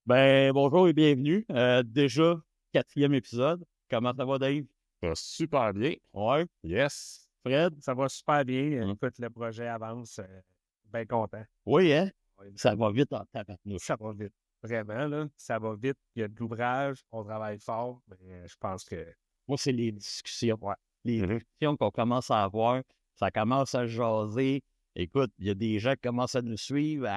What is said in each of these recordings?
Ben, bonjour et bienvenue. Déjà, 4e épisode. Comment ça va, Dave? Ça va super bien. Ouais. Yes. Fred? Ça va super bien. Écoute, le projet avance. Bien content. Oui, hein? Oui. Ça va vite en tabarnouche. Ça va vite. Vraiment, là. Ça va vite. Il y a de l'ouvrage. On travaille fort. Mais je pense que. Moi, c'est les discussions. Ouais. Les discussions qu'on commence à avoir, ça commence à jaser. Écoute, il y a des gens qui commencent à nous suivre,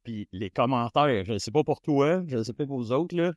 puis les commentaires, je ne sais pas pour toi, je ne sais pas pour vous autres, là.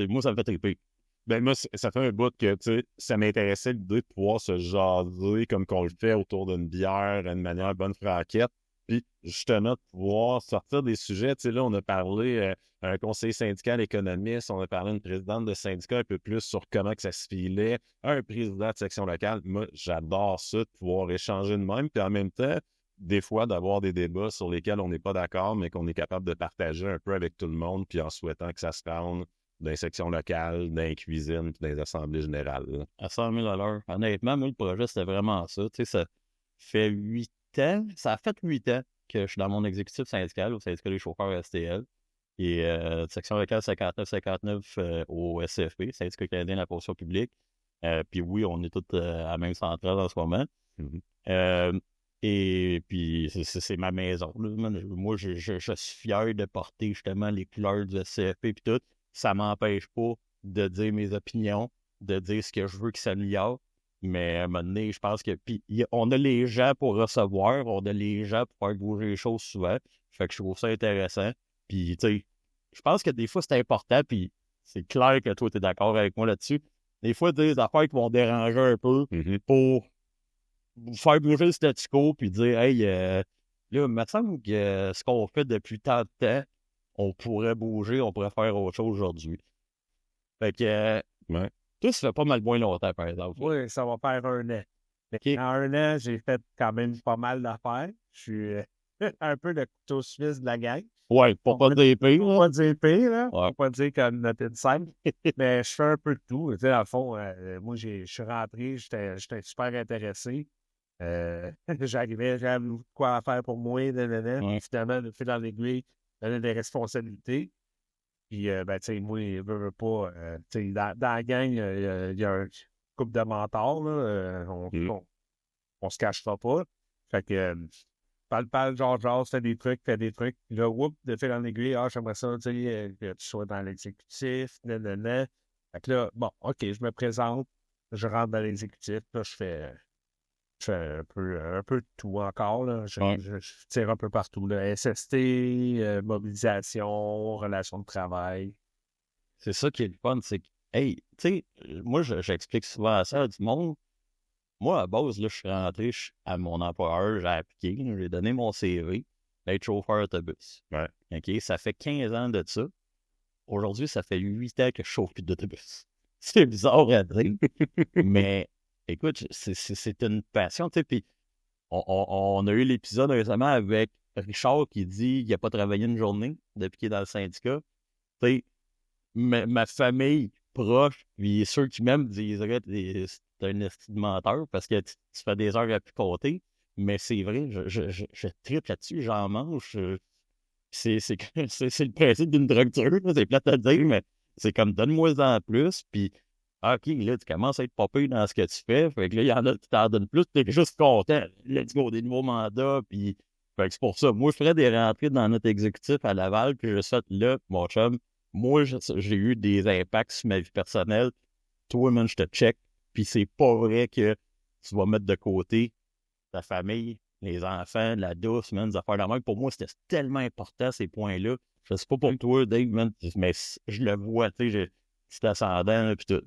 Moi, ça me fait triper. Ben moi, ça fait un bout que, tu sais, ça m'intéressait l'idée de pouvoir se jaser comme qu'on le fait autour d'une bière, d'une manière bonne franquette. Puis, justement, de pouvoir sortir des sujets. Tu sais, là, on a parlé à un conseiller syndical économiste, on a parlé à une présidente de syndicat un peu plus sur comment que ça se filait, un président de section locale. Moi, j'adore ça, de pouvoir échanger de même. Puis en même temps, des fois, d'avoir des débats sur lesquels on n'est pas d'accord, mais qu'on est capable de partager un peu avec tout le monde, puis en souhaitant que ça se rende dans les sections locales, dans les cuisines, puis dans les assemblées générales. Là. À 100 000 à l'heure. Honnêtement, moi, le projet, c'était vraiment ça. Tu sais, ça fait 8 ans, ça a fait 8 ans que je suis dans mon exécutif syndical, au syndicat des chauffeurs STL, et section locale 59-59 au SCFP, Syndicat canadien de la fonction publique. Puis oui, on est tous à la même centrale en ce moment. Et puis, c'est ma maison. Là. Moi, je suis fier de porter justement les couleurs du SCFP puis tout. Ça m'empêche pas de dire mes opinions, de dire ce que je veux que ça s'améliore. Mais à un moment donné, je pense que... Puis, on a les gens pour recevoir, on a les gens pour faire bouger les choses souvent. Fait que je trouve ça intéressant. Puis, tu sais, je pense que des fois, c'est important, puis c'est clair que toi, tu es d'accord avec moi là-dessus. Des fois, des affaires qui vont déranger un peu pour faire bouger le statu quo, puis dire, hey, là, il me semble que ce qu'on fait depuis tant de temps, on pourrait bouger, on pourrait faire autre chose aujourd'hui. Fait que, toi, ça fait pas mal moins longtemps, par exemple. Oui, ça va faire 1 an. Okay. En 1 an, j'ai fait quand même pas mal d'affaires. Je suis un peu le couteau suisse de la gang. Ouais, pour pas dire pire. Pour pas dire pire, là. Ouais. Pour pas dire comme notre inside. Mais je fais un peu de tout. Tu sais, dans le fond, moi, je suis rentré, j'étais super intéressé. J'avais quoi à faire pour moi, finalement, le fil dans l'aiguille, donner des responsabilités. Puis, ben, tu sais, moi, je veux pas. Tu sais, dans la gang, il y a un couple de mentors, là. On se cachera pas. Fait que, parle, genre, fais des trucs. Puis là, de fil en aiguille, j'aimerais ça, tu sais, que tu sois dans l'exécutif, nanana. Fait que là, bon, OK, je me présente, je rentre dans l'exécutif, là, je fais un peu de tout encore. Là. Je tire un peu partout. Là. SST, mobilisation, relations de travail. C'est ça qui est le fun, c'est que, hey, tu sais, moi, j'explique souvent ça à du monde. Moi, à base, là, je suis rentré à mon employeur, j'ai appliqué, j'ai donné mon CV d'être chauffeur autobus. Ouais. OK? Ça fait 15 ans de ça. Aujourd'hui, ça fait 8 ans que je chauffe plus d'autobus. C'est bizarre à dire, mais écoute, c'est une passion, tu sais, puis on a eu l'épisode récemment avec Richard qui dit qu'il n'a pas travaillé une journée depuis qu'il est dans le syndicat. Tu sais, ma famille proche, puis ceux qui m'aiment diraient que c'est un esti de menteur parce que tu fais des heures à plus compter, mais c'est vrai, je tripe là-dessus, j'en mange. C'est le principe d'une drogue dure, c'est plate à dire, mais c'est comme donne-moi en plus, puis OK, là, tu commences à être popé dans ce que tu fais, fait que là, il y en a qui t'en donnent plus, t'es juste content. Let's go, des nouveaux mandats, puis fait que c'est pour ça. Moi, je ferais des rentrées dans notre exécutif à Laval, puis je souhaite là, mon chum, moi, j'ai eu des impacts sur ma vie personnelle. Toi, man, je te check, puis c'est pas vrai que tu vas mettre de côté ta famille, les enfants, la douce, man, des affaires de la même. Pour moi, c'était tellement important, ces points-là. Je sais pas pour toi, Dave, man, mais je le vois, tu sais, c'est ascendant, puis tout.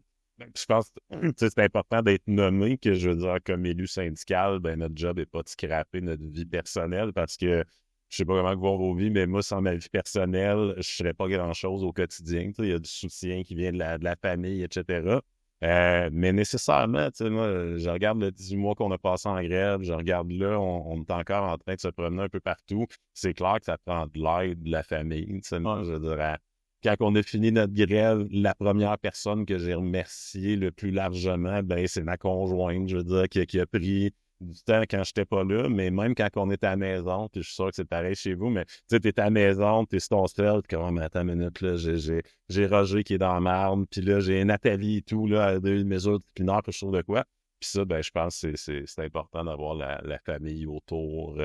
Je pense que c'est important d'être nommé, que je veux dire, comme élu syndical, ben, notre job n'est pas de scraper notre vie personnelle parce que je sais pas comment vont vos vies, mais moi, sans ma vie personnelle, je ne serais pas grand-chose au quotidien. Il y a du soutien qui vient de la famille, etc. Mais nécessairement, tu sais, moi, je regarde le 18 mois qu'on a passé en grève, je regarde là, on est encore en train de se promener un peu partout. C'est clair que ça prend de l'aide de la famille. Tu sais, moi, je dirais, quand on a fini notre grève, la première personne que j'ai remerciée le plus largement, ben, c'est ma conjointe, je veux dire, qui a pris du temps quand j'étais pas là, mais même quand on était à la maison, puis je suis sûr que c'est pareil chez vous, mais tu sais, t'es à la maison, t'es sur ton sel, puis comme, mais attends une minute, là, j'ai Roger qui est dans la marde, puis là, j'ai Nathalie et tout, là, à des mesures disciplinaires, puis je trouve de quoi. Puis ça, ben, je pense que c'est important d'avoir la famille autour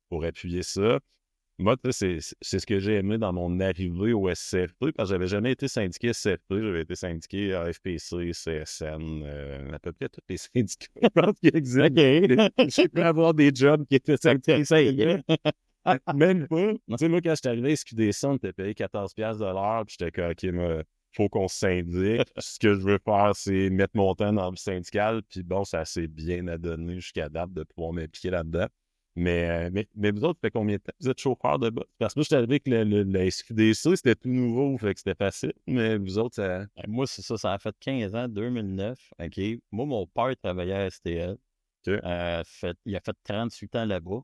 pour appuyer ça. Moi, tu sais, c'est ce que j'ai aimé dans mon arrivée au SCFP, parce que j'avais jamais été syndiqué SCFP, j'avais été syndiqué à FPC, CSN, à peu près tous les syndicats, je pense qu'il existe. J'ai pu avoir des jobs qui étaient syndiqués. Même pas. Tu sais, moi, quand je suis arrivé à SQDC, on était payé 14$ de l'heure, puis j'étais comme, OK, mais faut qu'on se syndique. Ce que je veux faire, c'est mettre mon temps dans le syndical, puis bon, ça s'est bien adonné jusqu'à date de pouvoir m'impliquer là-dedans. Mais vous autres, ça fait combien de temps que vous êtes chauffeur de bus? Parce que moi, je suis arrivé avec la SQDC, c'était tout nouveau, fait que c'était facile. Mais vous autres, ça... Moi, c'est ça, ça a fait 15 ans, 2009. OK. Moi, mon père travaillait à STL. OK. Il a fait 38 ans là-bas.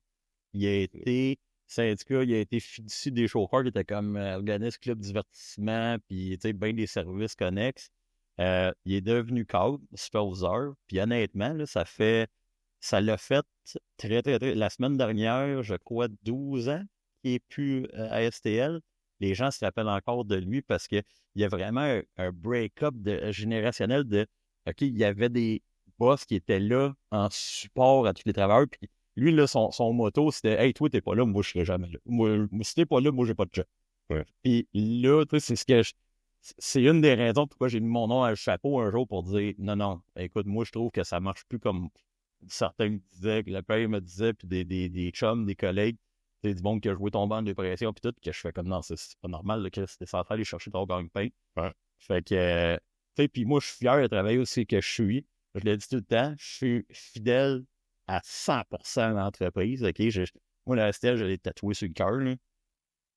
Il a été syndicat, il a été fiducie des chauffeurs, qui était comme organisme club divertissement, puis tu sais, bien des services connexes. Il est devenu cadre, superviseur. Puis honnêtement, là, ça l'a fait très, très, très. La semaine dernière, je crois, 12 ans qu'il n'est plus à STL. Les gens se rappellent encore de lui parce qu'il y a vraiment un break-up générationnel de OK, il y avait des boss qui étaient là en support à tous les travailleurs. Puis lui, là, son motto, c'était Hey, toi, t'es pas là, moi, je serai jamais là. Moi, si t'es pas là, moi, j'ai pas de job. Ouais. Puis là, tu sais, c'est une des raisons pourquoi j'ai mis mon nom à le chapeau un jour pour dire non, écoute, moi, je trouve que ça marche plus comme certains me disaient, que le père me disait, puis des chums, des collègues, du monde qui a joué tombant en dépression, puis tout, que je fais comme non, c'est pas normal, là, que c'était censé aller chercher ton gagne-pain. Ouais. Fait que, tu sais, puis moi, je suis fier de travailler aussi que je suis. Je l'ai dit tout le temps, je suis fidèle à 100% à l'entreprise. OK? Moi, la STL, je l'ai tatoué sur le cœur. Là.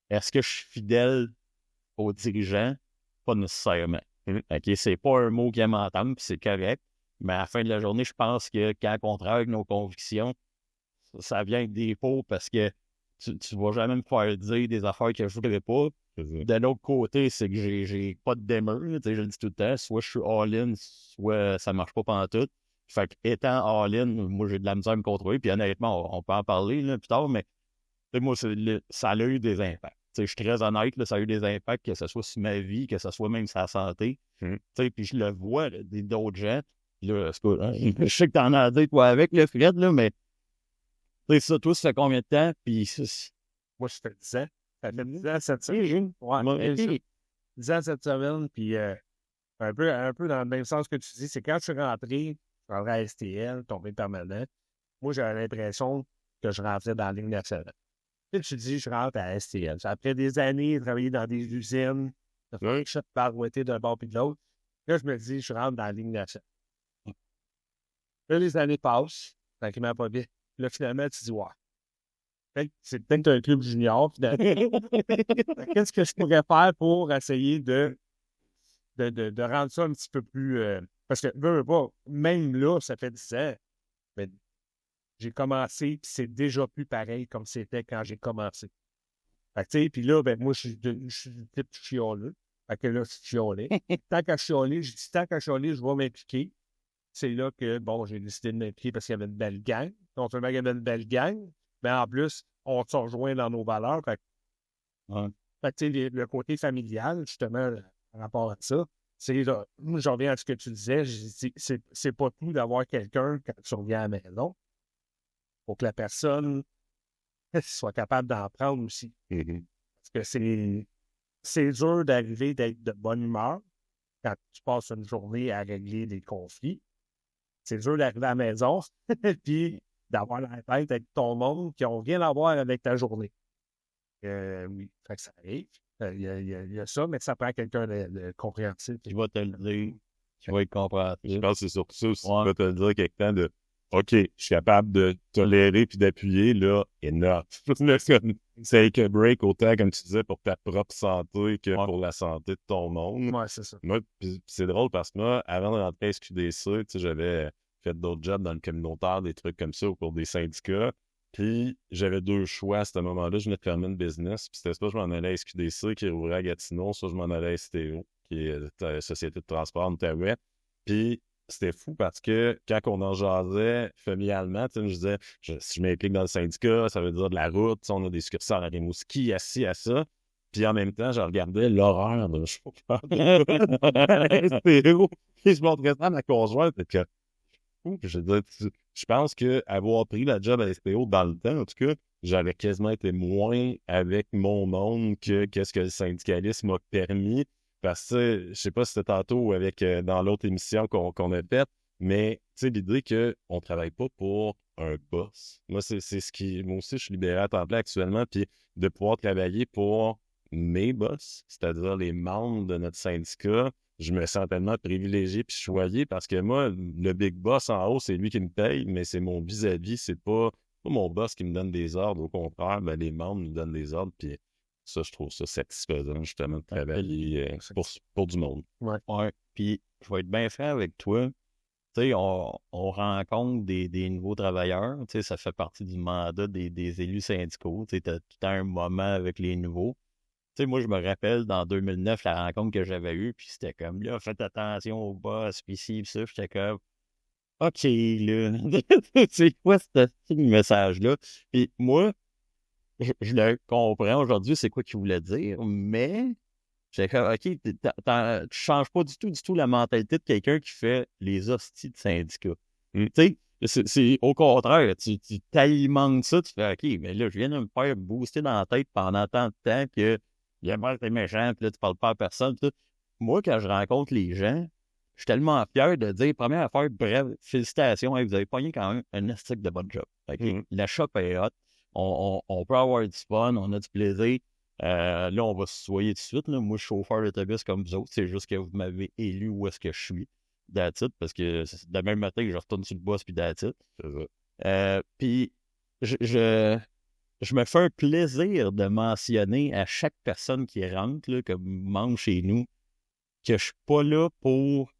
Est-ce que je suis fidèle aux dirigeants? Pas nécessairement. OK? C'est pas un mot qui aime entendre, puis c'est correct. Mais à la fin de la journée, je pense que quand on travaille avec nos convictions, ça vient avec des pots parce que tu vas jamais me faire dire des affaires que je voudrais pas. De l'autre côté, c'est que j'ai pas de demeure. Je le dis tout le temps. Soit je suis all-in, soit ça marche pas pendant tout. Fait que étant all-in, moi j'ai de la misère à me contrôler. Puis honnêtement, on peut en parler là, plus tard, mais moi, ça a eu des impacts. Je suis très honnête, là, ça a eu des impacts, que ce soit sur ma vie, que ce soit même sur la santé. Puis je le vois, là, d'autres gens. Là, c'est pas, hein, je sais que t'en as à dire, toi, avec le Fred, là, mais ça, toi, ça fait combien de temps? Puis, Moi, je fais 10 ans. Ça fait 10 ans cette semaine. Ouais, 10 ans cette semaine. Puis un peu dans le même sens que tu dis, c'est quand je suis rentré à STL, tombé permanent, moi, j'avais l'impression que je rentrais dans la ligne nationale. Puis tu dis, je rentre à STL. Après des années, travailler dans des usines, de faire shot barouetté d'un bord puis de l'autre, là, je me dis, je rentre dans la ligne nationale. Là, les années passent, tranquillement pas bien. Là, finalement, tu dis, ouais. C'est peut-être un club junior. Qu'est-ce que je pourrais faire pour essayer de rendre ça un petit peu plus... parce que, veux pas, même là, ça fait 10 ans, mais j'ai commencé, puis c'est déjà plus pareil comme c'était quand j'ai commencé. Fait que, tu sais, puis là, ben, moi, je suis du type chioleux. Fait que là, je suis chiolé. Tant qu'à chialer, je dis, tant qu'à chialer, je vais m'impliquer. C'est là que, bon, j'ai décidé de m'impliquer parce qu'il y avait une belle gang. Non seulement il y avait une belle gang, mais en plus, on se rejoint dans nos valeurs. Fait que tu sais, le côté familial, justement, par rapport à ça, c'est là, je reviens à ce que tu disais, c'est pas tout d'avoir quelqu'un quand tu reviens à la maison. Faut que la personne soit capable d'en prendre aussi. Parce que c'est dur d'arriver d'être de bonne humeur quand tu passes une journée à régler des conflits. C'est dur d'arriver à la maison puis d'avoir la tête avec ton monde qui n'ont rien à voir avec ta journée. Oui, fait que ça arrive. Il y a ça, mais ça prend quelqu'un de compréhensif. Tu vas te le dire, tu vas être compréhensif. Je pense que c'est surtout ça aussi. Tu vas te le dire quelque temps de OK, je suis capable de tolérer puis d'appuyer, là, enough. C'est avec un break autant, comme tu disais, pour ta propre santé que pour la santé de ton monde. Ouais, c'est ça. Moi, c'est drôle parce que moi, avant de rentrer à SQDC, j'avais fait d'autres jobs dans le communautaire, des trucs comme ça au cours des syndicats. Puis j'avais deux choix à ce moment-là. Je venais de fermer une business. Puis c'était soit je m'en allais à SQDC qui rouvrait à Gatineau, soit je m'en allais à STO, qui est la Société de transport en Outaouais. Puis c'était fou parce que quand on en jasait familialement, tu sais, je disais, si je m'implique dans le syndicat, ça veut dire de la route, tu sais, on a des succursales à Rimouski, assis à ça. Puis en même temps, je regardais l'horreur de chauffeur de STO. Puis je montrais ça à ma conjointe. Que, je veux dire, je pense qu'avoir pris la job à STO dans le temps, en tout cas, j'avais quasiment été moins avec mon monde que qu'est-ce que le syndicalisme m'a permis. Parce que, je sais pas si c'était tantôt ou avec dans l'autre émission qu'on a faite, mais tu sais, l'idée qu'on ne travaille pas pour un boss. Moi, c'est ce qui. Moi aussi, je suis libéré à temps plein actuellement, puis de pouvoir travailler pour mes boss, c'est-à-dire les membres de notre syndicat, je me sens tellement privilégié puis choyé parce que moi, le big boss en haut, c'est lui qui me paye, mais c'est mon vis-à-vis, c'est pas mon boss qui me donne des ordres. Au contraire, ben, les membres nous donnent des ordres, puis ça, je trouve ça satisfaisant, justement, de travailler pour du monde. Ouais. Puis, je vais être bien franc avec toi. Tu sais, on rencontre des nouveaux travailleurs. Tu sais, ça fait partie du mandat des élus syndicaux. Tu sais, tu as tout le temps un moment avec les nouveaux. Tu sais, moi, je me rappelle, dans 2009, la rencontre que j'avais eue, puis c'était comme, là, faites attention au boss, puis ci, puis ça. J'étais comme, OK, là, c'est quoi ce petit message-là? Puis moi, je le comprends aujourd'hui, c'est quoi qu'il voulait dire, mais j'étais comme, OK, tu changes pas du tout la mentalité de quelqu'un qui fait les hosties de syndicats. Tu sais, c'est au contraire, tu t'alimentes ça, tu fais, OK, mais là, je viens de me faire booster dans la tête pendant tant de temps que il a t'es méchant, puis là, tu parles pas à personne. Tout. Moi, quand je rencontre les gens, je suis tellement fier de dire, première affaire, bref, félicitations, hey, vous avez pogné quand même un estique de bon job. Okay? La shop est hot, on peut avoir du fun, on a du plaisir. Là, on va se soigner tout de suite. Là. Moi, je suis chauffeur d'autobus comme vous autres. C'est juste que vous m'avez élu où est-ce que je suis. That's it, parce que c'est demain matin que je retourne sur le boss, puis that's it. Puis, je me fais un plaisir de mentionner à chaque personne qui rentre, là, comme membre chez nous, que je suis pas là pour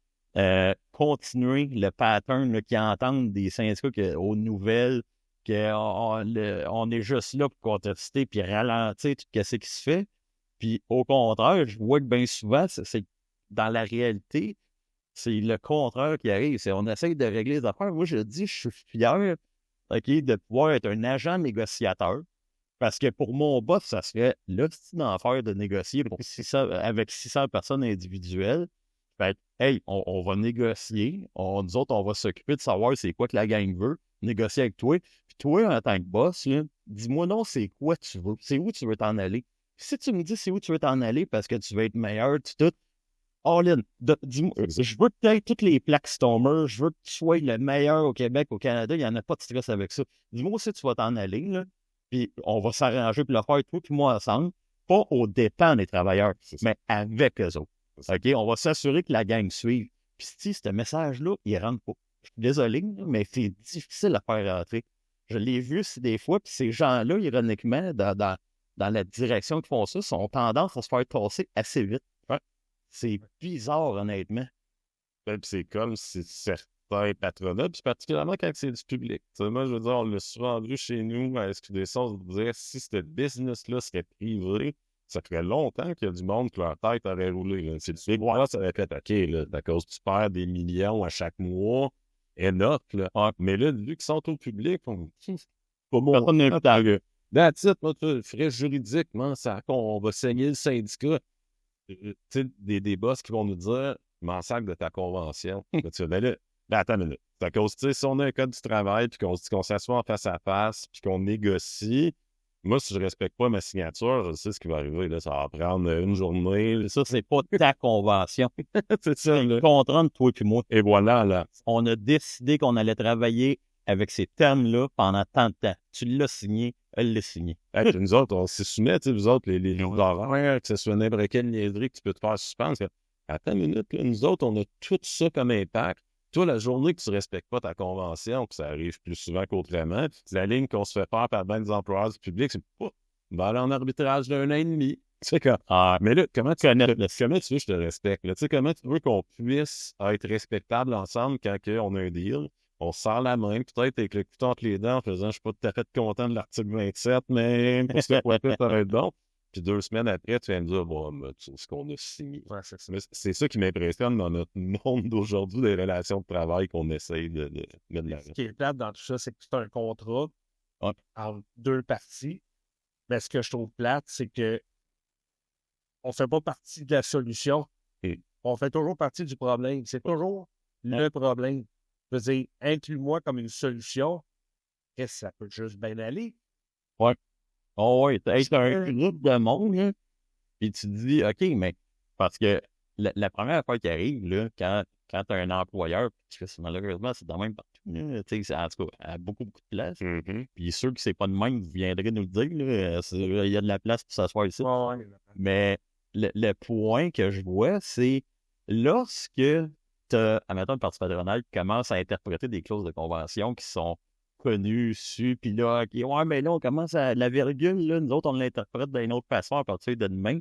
continuer le pattern là, qu'ils entendent des syndicats aux nouvelles, qu'on est juste là pour contester puis ralentir tout ce qui se fait. Puis au contraire, je vois que bien souvent, c'est dans la réalité, c'est le contraire qui arrive. C'est on essaye de régler les affaires. Moi, je dis, je suis fier de pouvoir être un agent négociateur. Parce que pour mon boss, ça serait l'hostie d'enfer de négocier avec 600 personnes individuelles. Fait hey, on va négocier. Nous autres, on va s'occuper de savoir c'est quoi que la gang veut. Négocier avec toi. Puis toi, en tant que boss, là, dis-moi non, c'est quoi tu veux. C'est où tu veux t'en aller. Si tu me dis c'est où tu veux t'en aller parce que tu veux être meilleur, tout, all-in. Dis-moi, je veux que tu aies toutes les plaques Stormer. Je veux que tu sois le meilleur au Québec, au Canada. Il n'y en a pas de stress avec ça. Dis-moi si tu vas t'en aller, là. Puis on va s'arranger pour le faire, toi puis moi ensemble, pas aux dépens des travailleurs, mais avec eux autres. OK? On va s'assurer que la gang suive. Puis si ce message-là, il ne rentre pas. Je suis désolé, mais c'est difficile à faire rentrer. Je l'ai vu des fois, puis ces gens-là, ironiquement, dans la direction qu'ils font ça, ont tendance à se faire tasser assez vite. Ouais. C'est bizarre, honnêtement. Puis c'est comme si certains patronats, puis particulièrement quand c'est du public. T'sais, moi, je veux dire, on l'a souvent vu chez nous à SQDC, on se disait, si ce business-là serait privé, ça ferait longtemps qu'il y a du monde que leur tête aurait roulé. C'est le big ça aurait fait, OK, là, à cause tu perds des millions à chaque mois, enough, là. Ah, mais là, vu qu'ils sont au public, on pas mon that's it, moi, frais juridiquement, on va saigner le syndicat. Tu sais, des boss qui vont nous dire, m'en sac de ta convention. Ben attends une minute. C'est à cause, tu sais, si on a un code du travail, puis qu'on s'assoit en face à face, puis qu'on négocie, moi, si je respecte pas ma signature, je sais ce qui va arriver. Là, ça va prendre une journée. Ça, c'est pas ta convention. C'est ça. C'est le contrat de toi et moi. Et voilà, là. On a décidé qu'on allait travailler avec ces termes-là pendant tant de temps. Tu l'as signé, elle l'a signé. Hey, nous autres, on s'y soumet, tu sais, vous autres, les horaires, que ce soit n'importe quelle niaiserie que tu peux te faire suspendre. Attends une minute, là, nous autres, on a tout ça comme impact. Toi, la journée que tu ne respectes pas ta convention, puis ça arrive plus souvent qu'autrement, c'est la ligne qu'on se fait faire par bien des employeurs du public, c'est pas, on va aller en arbitrage d'un an et demi. Tu sais quoi? Mais là, comment tu veux que je te respecte? Là? Tu sais, comment tu veux qu'on puisse être respectable ensemble quand on a un deal? On se serre la main, peut-être avec le couteau entre les dents en faisant, je suis pas tout à fait content de l'article 27, mais pour ce que ça va être bon. puis 2 semaines après, tu viens me dire, bon, mais tu sais ce qu'on a signé. Ouais, c'est ça. Mais c'est ça qui m'impressionne dans notre monde d'aujourd'hui, des relations de travail qu'on essaye de mettre de Ce l'avant. qui est plate dans tout ça, c'est que c'est un contrat Ouais. entre deux parties. Mais ce que je trouve plate, c'est que on fait pas partie de la solution. Et- On fait toujours partie du problème. C'est toujours le problème. Je veux dire, inclus-moi comme une solution. Qu'est-ce que ça peut juste bien aller? Oh, ouais, t'as un groupe de monde, là, puis tu te dis, OK, mais parce que la première affaire qui arrive, là, quand tu as un employeur, parce que malheureusement, c'est de même partout, là, tu sais, en tout cas, à beaucoup de places. Mhm. Puis ceux qui c'est pas de même, vous viendrez nous le dire, là, il y a de la place pour s'asseoir ici. Ouais. Mais le point que je vois, c'est lorsque tu as, admettons, le Parti patronal qui commence à interpréter des clauses de convention qui sont connues, sues, puis là, OK, ouais, mais là, on commence à. La virgule, là, nous autres, on l'interprète d'une autre façon à partir de demain.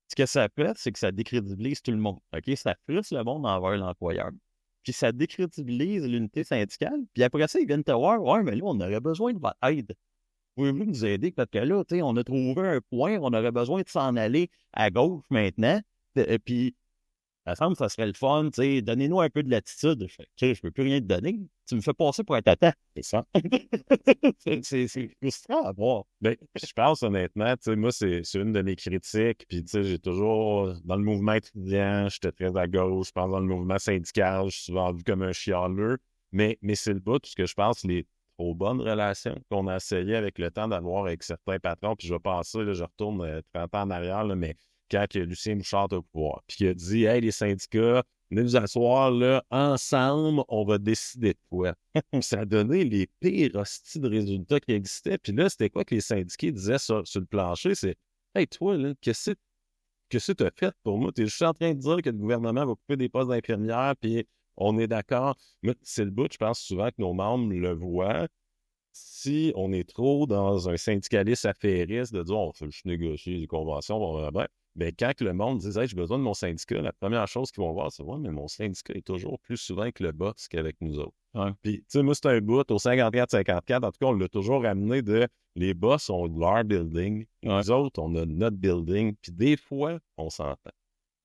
Ce que ça fait, c'est que ça décrédibilise tout le monde. OK? Ça frustre le monde envers l'employeur. Puis ça décrédibilise l'unité syndicale. Puis après ça, ils viennent te voir, ouais, mais là, on aurait besoin de votre aide. Pouvez-vous nous aider? Parce que là, tu sais, on a trouvé un point, on aurait besoin de s'en aller à gauche maintenant. Puis, ça semble que ça serait le fun, tu sais, donnez-nous un peu de latitude. Je fais, OK, je peux plus rien te donner. Tu me fais passer pour un tata. C'est ça. C'est frustrant à voir. Ben, je pense honnêtement, tu sais, moi, c'est une de mes critiques. Puis, tu sais, j'ai toujours, dans le mouvement étudiant, j'étais très à gauche. Je pense dans le mouvement syndical, je suis souvent vu comme un chialeux. Mais c'est le bout, ce que je pense, les trop bonnes relations qu'on a essayé avec le temps d'avoir avec certains patrons. Puis, je vais passer, là, je retourne 30 ans en arrière, là, mais quand que Lucien Bouchard est au pouvoir, puis il a dit, hey, les syndicats, venez nous asseoir, là, ensemble, on va décider de quoi. Ça a donné les pires hosties de résultats qui existaient. Puis là, c'était quoi que les syndiqués disaient sur le plancher? C'est, hey, toi, là, qu'est-ce que tu as fait pour moi? Tu es juste en train de dire que le gouvernement va couper des postes d'infirmières, puis on est d'accord. Mais c'est le bout, je pense souvent que nos membres le voient. Si on est trop dans un syndicalisme affairiste de dire, on fait juste négocier des conventions, blablabla, ben, quand le monde dit, hey, j'ai besoin de mon syndicat, la première chose qu'ils vont voir, c'est, ouais, mais mon syndicat est toujours plus souvent avec le boss qu'avec nous autres. Ouais. Puis, tu sais, moi, c'est un bout au 54-54. En tout cas, on l'a toujours ramené de les boss ont leur building, Ouais. nous autres, on a notre building. Puis, des fois, on s'entend.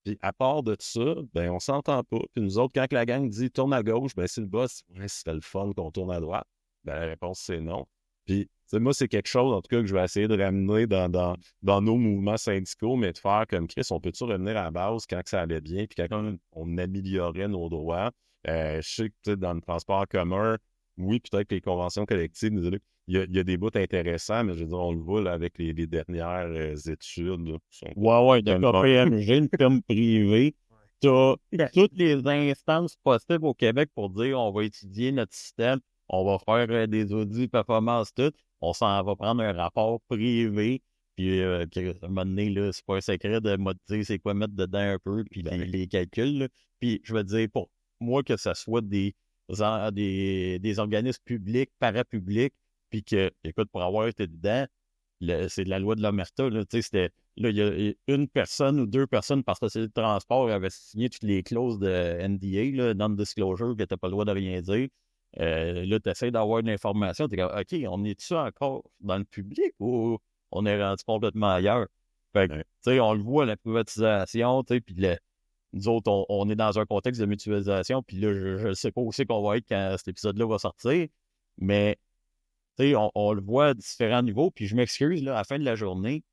Puis, à part de ça, ben, on s'entend pas. Puis, nous autres, quand la gang dit tourne à gauche, ben, si le boss, ouais, c'est le fun qu'on tourne à droite, ben, la réponse, c'est non. Puis, tu sais, moi, c'est quelque chose, en tout cas, que je vais essayer de ramener dans nos mouvements syndicaux, mais de faire comme Chris, on peut-tu revenir à la base quand que ça allait bien, puis quand on améliorait nos droits. Je sais que, tu sais, dans le transport en commun, oui, peut-être que les conventions collectives, il y a des bouts intéressants, mais je veux dire, on le voit là, avec les dernières études. Là, Ouais, de KPMG, une firme privée. Tu as toutes les instances possibles au Québec pour dire on va étudier notre système, on va faire des audits performance, tout. On s'en va prendre un rapport privé. Puis, à un moment donné, là, c'est pas un secret de me dire c'est quoi mettre dedans un peu, puis les calculs. Là. Puis, je veux dire, pour moi, que ce soit des organismes publics, parapublics, puis que, écoute, pour avoir été dedans, c'est de la loi de l'omerta. Là, là, il y a une personne ou deux personnes par société de transport qui avaient signé toutes les clauses de NDA, là, non-disclosure, que tu n'as pas le droit de rien dire. Là, tu essaies d'avoir de l'information. Tu es comme, OK, on est-tu encore dans le public ou on est rendu complètement ailleurs? Fait que, tu sais, on le voit, la privatisation, tu sais, puis nous autres, on est dans un contexte de mutualisation, puis là, je ne sais pas où c'est qu'on va être quand cet épisode-là va sortir, mais tu sais, on le voit à différents niveaux, puis je m'excuse, là, à la fin de la journée,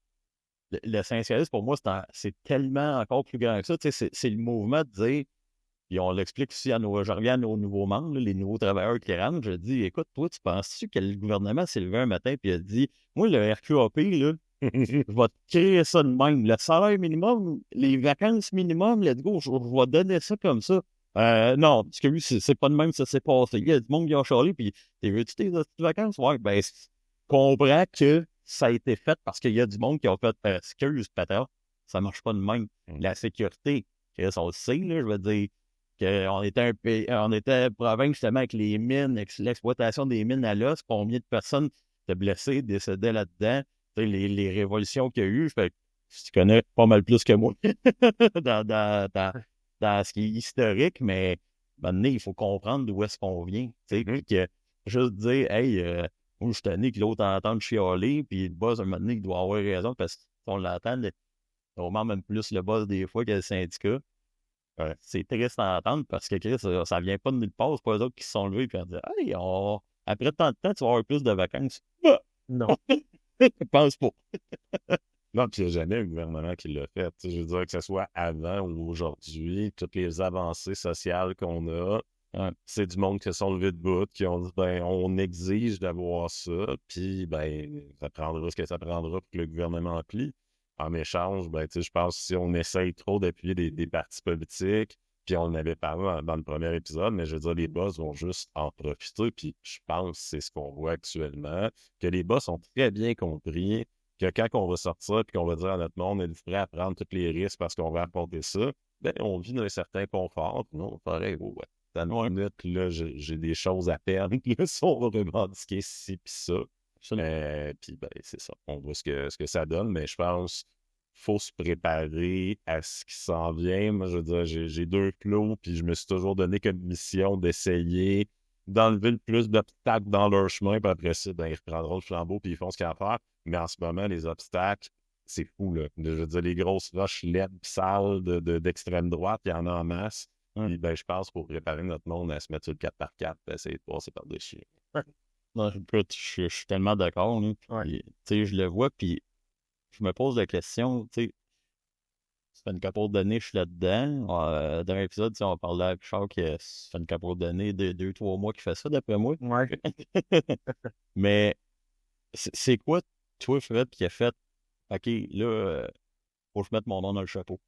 le syndicalisme, pour moi, c'est tellement encore plus grand que ça. Tu sais, c'est le mouvement de dire, puis on l'explique aussi je reviens à nos nouveaux membres, là, les nouveaux travailleurs qui rentrent, je dis, écoute, toi, tu penses-tu que le gouvernement s'est levé un matin et a dit, moi, le RQAP, là, je vais te créer ça de même. Le salaire minimum, les vacances minimum, let's go, je vais donner ça comme ça. Non, parce que lui, c'est pas de même, ça s'est passé. Il y a du monde qui a charlé, puis t'es veux-tu tes vacances? Ouais, ben, comprends que ça a été fait parce qu'il y a du monde qui a fait, excuse, patron, ça marche pas de même. La sécurité, on le sait, là, je veux dire, qu'on était on était province justement avec les mines, avec l'exploitation des mines à l'os, combien de personnes étaient blessées, décédaient là-dedans, les révolutions qu'il y a eu, fait que tu connais pas mal plus que moi dans ce qui est historique, mais maintenant, il faut comprendre d'où est-ce qu'on vient. Puis que juste dire, hey, moi, je suis tanné que l'autre entende chialer, puis le boss, un moment donné, il doit avoir raison, parce que qu'on l'entend, vraiment même plus le boss des fois que le syndicat. C'est triste à entendre parce que Chris, ça vient pas de nulle part. C'est pas eux autres qui se sont levés et ont dit hey, après tant de temps, tu vas avoir plus de vacances. Ah! Non. Je pense pas. Non, puis il n'y a jamais un gouvernement qui l'a fait. Tu sais, je veux dire que ce soit avant ou aujourd'hui, toutes les avancées sociales qu'on a, c'est du monde qui se sont levés debout, qui ont dit ben on exige d'avoir ça, puis ben ça prendra ce que ça prendra pour que le gouvernement plie. En échange, ben tu sais, je pense que si on essaye trop d'appuyer des partis politiques, puis on en avait parlé dans le premier épisode, mais je veux dire, les boss vont juste en profiter, puis je pense que c'est ce qu'on voit actuellement, que les boss ont très bien compris que quand on va sortir et qu'on va dire à notre monde, on est prêt à prendre tous les risques parce qu'on va apporter ça, ben on vit dans un certain confort. Non, pareil, ouais. Dans une minute, là, j'ai des choses à perdre. Là, si on va revendiquer ci puis ça. Puis ben, c'est ça. On voit ce que ça donne, mais je pense qu'il faut se préparer à ce qui s'en vient. Moi, je veux dire, j'ai 2 clos, puis je me suis toujours donné comme mission d'essayer d'enlever le plus d'obstacles dans leur chemin, puis après ça, ben, ils reprendront le flambeau, puis ils font ce qu'il y a à faire. Mais en ce moment, les obstacles, c'est fou, là. Je veux dire, les grosses roches laides pis sales d'extrême droite, il y en a en masse. Puis, ben, je pense pour préparer notre monde à se mettre sur le 4x4, essayer de passer par-dessus. Non, écoute, je suis tellement d'accord. Tu sais, je le vois, puis je me pose la question, tu sais, ça fait une couple d'années que je suis là-dedans. Dans l'épisode, on parlait avec Charles que ça fait une couple d'années, 2-3 mois qu'il fait ça, d'après moi. Ouais. Mais c'est quoi, toi, Fred, qui a fait OK, là, faut que je mette mon nom dans le chapeau.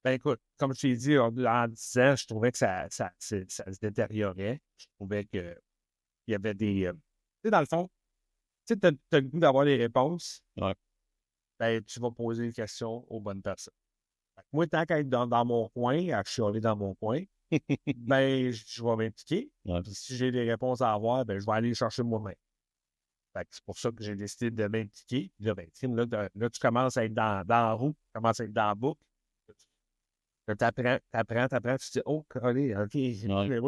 Ben écoute, comme je t'ai dit, en 10 ans, je trouvais que ça se détériorait. Je trouvais qu'il y avait des. Tu sais, dans le fond, tu sais, t'as le goût d'avoir les réponses. Ouais. Ben, tu vas poser une question aux bonnes personnes. Fait que moi, tant qu'à être dans mon coin, à chialer dans mon coin, ben, je vais m'impliquer. Ouais. Puis si j'ai des réponses à avoir, ben, je vais aller les chercher moi-même. Fait que c'est pour ça que j'ai décidé de m'impliquer. Puis là, ben, là, tu commences à être dans la roue, tu commences à être dans la boucle. Tu apprends, tu te dis, oh, collé, OK,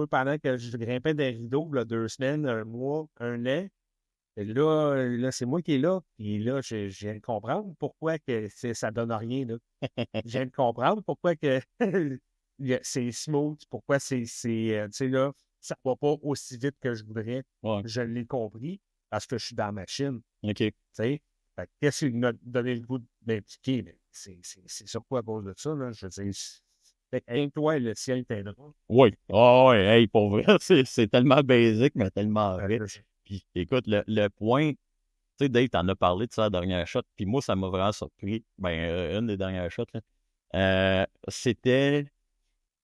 pendant que je grimpais des rideaux, là, 2 semaines, 1 mois, 1 an. Et là, c'est moi qui est là. Puis là, je viens de comprendre pourquoi que ça donne rien, là. Je viens de comprendre pourquoi que c'est smooth, pourquoi tu sais, là, ça va pas aussi vite que je voudrais. Ouais. Je l'ai compris parce que je suis dans la machine. OK. Tu sais, qu'est-ce qui m'a donné le goût de m'impliquer? Mais c'est surtout à cause de ça, là. Je veux dire, toi, le ciel t'aidera. Oui. Oh, ouais, hey, pour vrai, c'est tellement basique, mais tellement vrai. Puis écoute, le point, tu sais, Dave, t'en as parlé de ça la dernière shot, puis moi, ça m'a vraiment surpris. Ben, une des dernières shots, là. C'était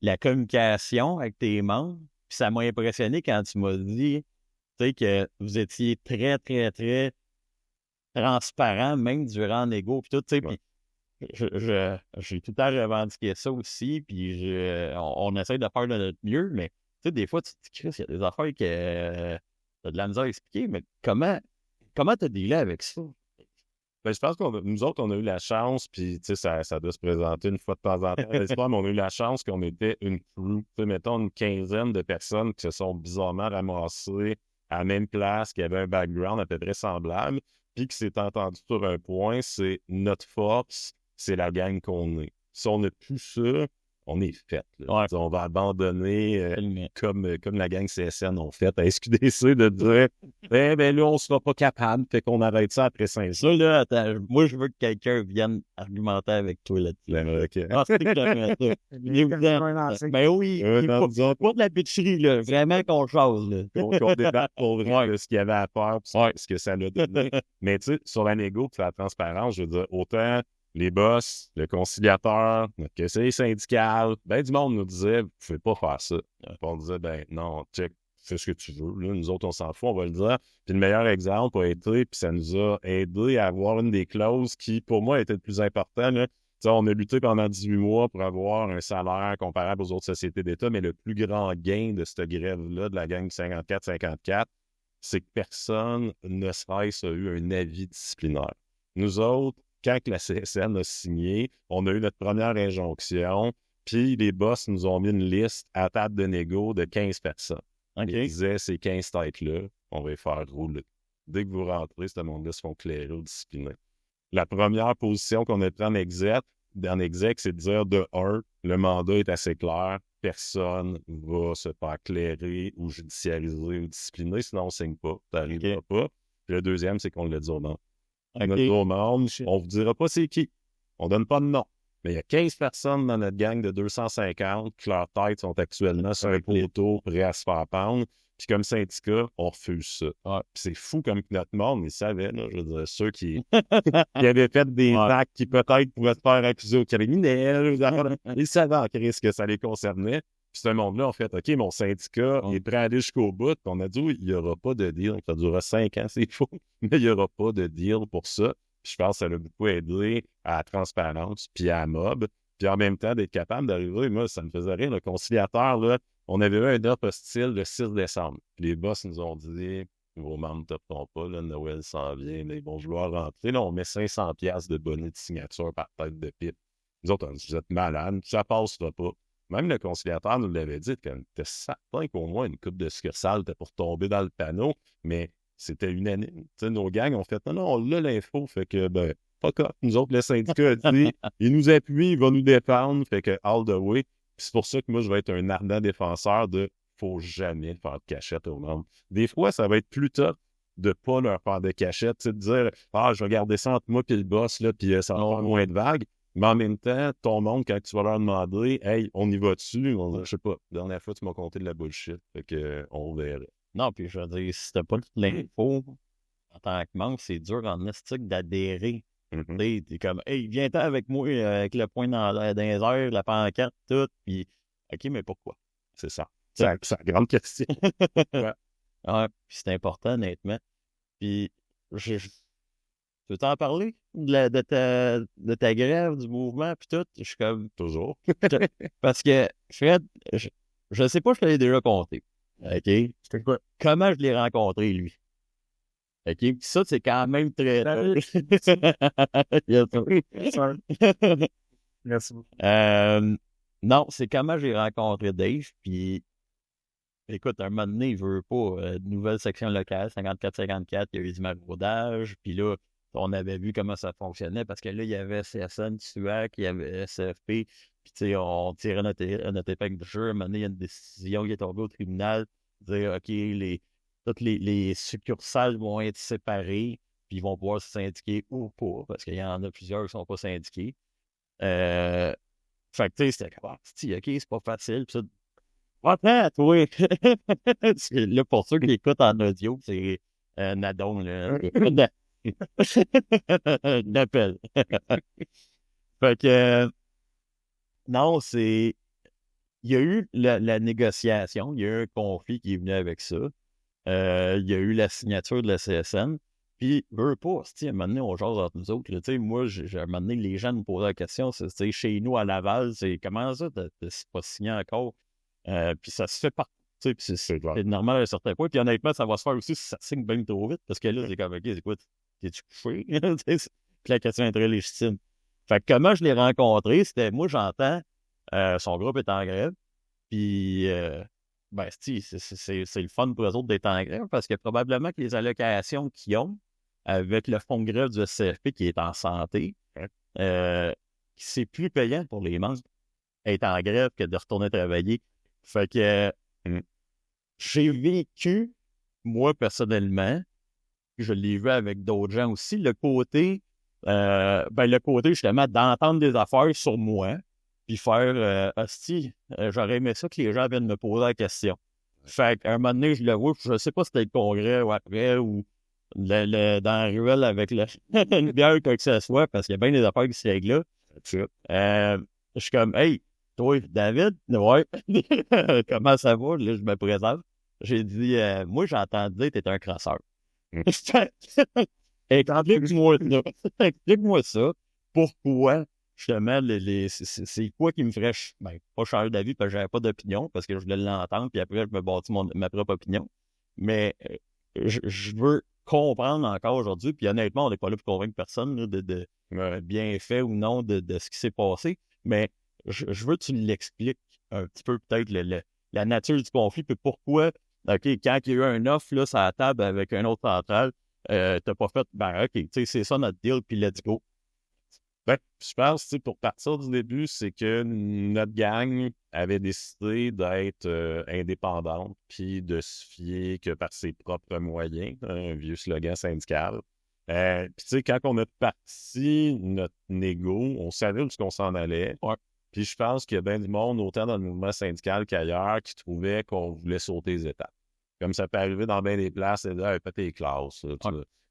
la communication avec tes membres. Puis ça m'a impressionné quand tu m'as dit, tu sais, que vous étiez très, très, très transparent, même durant l'égo, puis tout, tu sais, puis j'ai tout le temps revendiqué ça aussi, puis on essaie de faire de notre mieux, mais tu sais, des fois, tu te dis, Chris, il y a des affaires que t'as de la misère à expliquer, mais comment t'as dealé avec ça? Ben, je pense que nous autres, on a eu la chance, puis tu sais, ça doit se présenter une fois de temps en temps à l'histoire, mais on a eu la chance qu'on était une crew, tu sais, mettons une quinzaine de personnes qui se sont bizarrement ramassées à la même place, qui avaient un background à peu près semblable, puis qui s'est entendu sur un point, c'est notre force, c'est la gang qu'on est. Si on n'a plus ça, on est fait. Là. On va abandonner comme la gang CSN ont fait à SQDC de dire ben là, on sera pas capable, fait qu'on arrête ça après 5 ans. Ça, là, attends, moi, je veux que quelqu'un vienne argumenter avec toi là-dessus. Okay. Ah, c'est que j'aimerais ça. Ben oui, pas de la bitcherie, là. Vraiment qu'on chose, là. Qu'on débatte pour vrai de ce qu'il y avait à faire, ce que ça l'a donné. Mais tu sais, sur la négo, sur la transparence, je veux dire, autant les boss, le conciliateur, notre conseiller syndical, ben du monde nous disait, vous pouvez pas faire ça. Puis on disait, ben non, check, fais ce que tu veux. Là, nous autres, on s'en fout, on va le dire. Puis le meilleur exemple a été, puis ça nous a aidé à avoir une des clauses qui, pour moi, était le plus important. Là. On a lutté pendant 18 mois pour avoir un salaire comparable aux autres sociétés d'État, mais le plus grand gain de cette grève-là, de la gang 54-54, c'est que personne ne serait-ce a eu un avis disciplinaire. Nous autres, quand la CSN a signé, on a eu notre première injonction, puis les boss nous ont mis une liste à table de négo de 15 personnes. Ils disaient, ces 15 têtes-là, on va les faire rouler. dès que vous rentrez, ce monde-là se font clairer ou discipliner. La première position qu'on a pris en exec, c'est de dire de un, le mandat est assez clair, personne va se faire clairer ou judiciariser ou discipliner, sinon on ne signe pas, ça n'arrivera pas. Puis le deuxième, c'est qu'on le dit au monde. On le dit au monde, on ne vous dira pas c'est qui. On ne donne pas de nom. Mais il y a 15 personnes dans notre gang de 250 qui leurs têtes sont actuellement sur un poteau prêts à se faire pendre. Puis comme syndicat, on refuse ça. Puis c'est fou comme notre monde, ils savaient, là, je veux dire, ceux qui avaient fait des actes qui peut-être pouvaient se faire accuser au criminel, ils savaient en crise que ça les concernait. Puis ce monde-là, on fait, OK, mon syndicat est prêt à aller jusqu'au bout. Puis on a dit, oui, il n'y aura pas de deal. Ça durera 5 ans, c'est faux. Mais il n'y aura pas de deal pour ça. Puis je pense que ça l'a beaucoup aidé à la transparence, puis à la mob. Puis en même temps, d'être capable d'arriver, moi, ça me faisait rire, le conciliateur, là, on avait eu un offre hostile le 6 décembre. Puis les boss nous ont dit, vos membres ne t'opteront pas, là, Noël s'en vient, mais ils vont vouloir rentrer. Là, on met 500$ de bonnet de signature par tête de pipe. Nous autres, on dit, vous êtes malades, ça passera pas. Même le conciliateur nous l'avait dit, comme, t'es certain qu'au moins une coupe de succursale était pour tomber dans le panneau, mais c'était unanime. T'sais, nos gangs ont fait, non, on a l'info, fait que, ben, fuck up. Nous autres, le syndicat a dit, il nous appuie, il va nous défendre, fait que all the way. Puis c'est pour ça que moi, je vais être un ardent défenseur de faut jamais faire de cachette au monde. Des fois, ça va être plus tough de ne pas leur faire de cachette, de dire, je vais garder ça entre moi et le boss, là, puis ça va faire moins de vagues. Mais en même temps, ton monde, quand tu vas leur demander, hey, on y va dessus, je sais pas, la dernière fois, tu m'as compté de la bullshit, fait que on verra. Non, puis je veux dire, si t'as pas toute l'info, en tant que membre, c'est dur en estique d'adhérer. T'es comme, hey, viens-t'en avec moi, avec le poing dans les airs, la pancarte, tout, puis, OK, mais pourquoi? C'est ça. C'est la grande question. Ouais, puis c'est important, honnêtement. Puis, tu veux t'en parler de ta grève, du mouvement, puis tout? Je suis comme... Toujours. Parce que, Fred, je sais pas, je te l'ai déjà compté. OK? C'était quoi? Comment je l'ai rencontré, lui? OK? Puis ça, c'est quand même très... Merci beaucoup. Non, c'est comment j'ai rencontré Dave, puis écoute, un moment donné, il veut pas de nouvelle section locale, 54-54, il y a eu du maraudage, puis là, on avait vu comment ça fonctionnait, parce que là, il y avait CSN, SUAC, il y avait SFP, puis tu sais, on tirait notre épingle du jeu. À un moment donné, il y a une décision qui est tombée au tribunal, dire, OK, toutes les succursales vont être séparées, puis ils vont pouvoir se syndiquer ou pas, parce qu'il y en a plusieurs qui ne sont pas syndiqués. Fait que tu sais, c'était comme, OK, c'est pas facile, puis ça, attends, toi! Là, pour ceux qui écoutent en audio, c'est Nadon, là. L'appel. Fait que, non, c'est... Il y a eu la négociation, il y a eu un conflit qui est venu avec ça. Il y a eu la signature de la CSN. Puis, veut pas, à un moment donné, on jase entre nous autres. Là, moi, à un moment donné, les gens me posaient la question, c'est chez nous à Laval, c'est comment ça, t'as pas signé encore? Puis ça se fait partout. C'est normal à un certain point. Puis honnêtement, ça va se faire aussi si ça signe bien trop vite. Parce que là, c'est comme, OK, c'est quoi? T'es-tu couché? Puis la question est très légitime. Fait que comment je l'ai rencontré, c'était, moi, j'entends, son groupe est en grève. Puis, ben, c'est le fun pour eux autres d'être en grève parce que probablement que les allocations qu'ils ont avec le fonds de grève du SCFP qui est en santé, c'est plus payant pour les membres être en grève que de retourner travailler. Fait que j'ai vécu, moi, personnellement, je l'ai vu avec d'autres gens aussi, le côté justement d'entendre des affaires sur moi, puis faire hostie, j'aurais aimé ça que les gens viennent me poser la question. Fait qu'à un moment donné, je le vois, je sais pas si c'était le congrès ou après, ou dans la ruelle avec une bière, quoi que ce soit, parce qu'il y a bien des affaires qui se règlent là. Je suis comme, hey, toi, David, ouais, comment ça va? Là, je me présente. J'ai dit, moi, j'ai entendu dire que t'es un crasseur. Explique-moi ça. Pourquoi, justement, c'est quoi qui me ferait pas changer d'avis parce que j'avais pas d'opinion, parce que je voulais l'entendre, puis après, je me bâtis ma propre opinion. Mais je veux comprendre encore aujourd'hui, puis honnêtement, on n'est pas là pour convaincre personne là, de bienfait ou non de ce qui s'est passé, mais je veux que tu l'expliques un petit peu, peut-être, la nature du conflit, puis pourquoi, OK, quand il y a eu un offre là, sur la table avec un autre central, t'as pas fait, ben, OK, tu sais, c'est ça notre deal, puis let's go. Ben, je pense, tu sais, pour partir du début, c'est que notre gang avait décidé d'être indépendante, puis de se fier que par ses propres moyens, un vieux slogan syndical. Puis, tu sais, quand on a parti notre négo, on savait où est-ce qu'on s'en allait. Ouais. Puis, je pense qu'il y a bien du monde, autant dans le mouvement syndical qu'ailleurs, qui trouvait qu'on voulait sauter les étapes. Comme ça peut arriver dans bien des places, et là, pas tes classes. Là, tu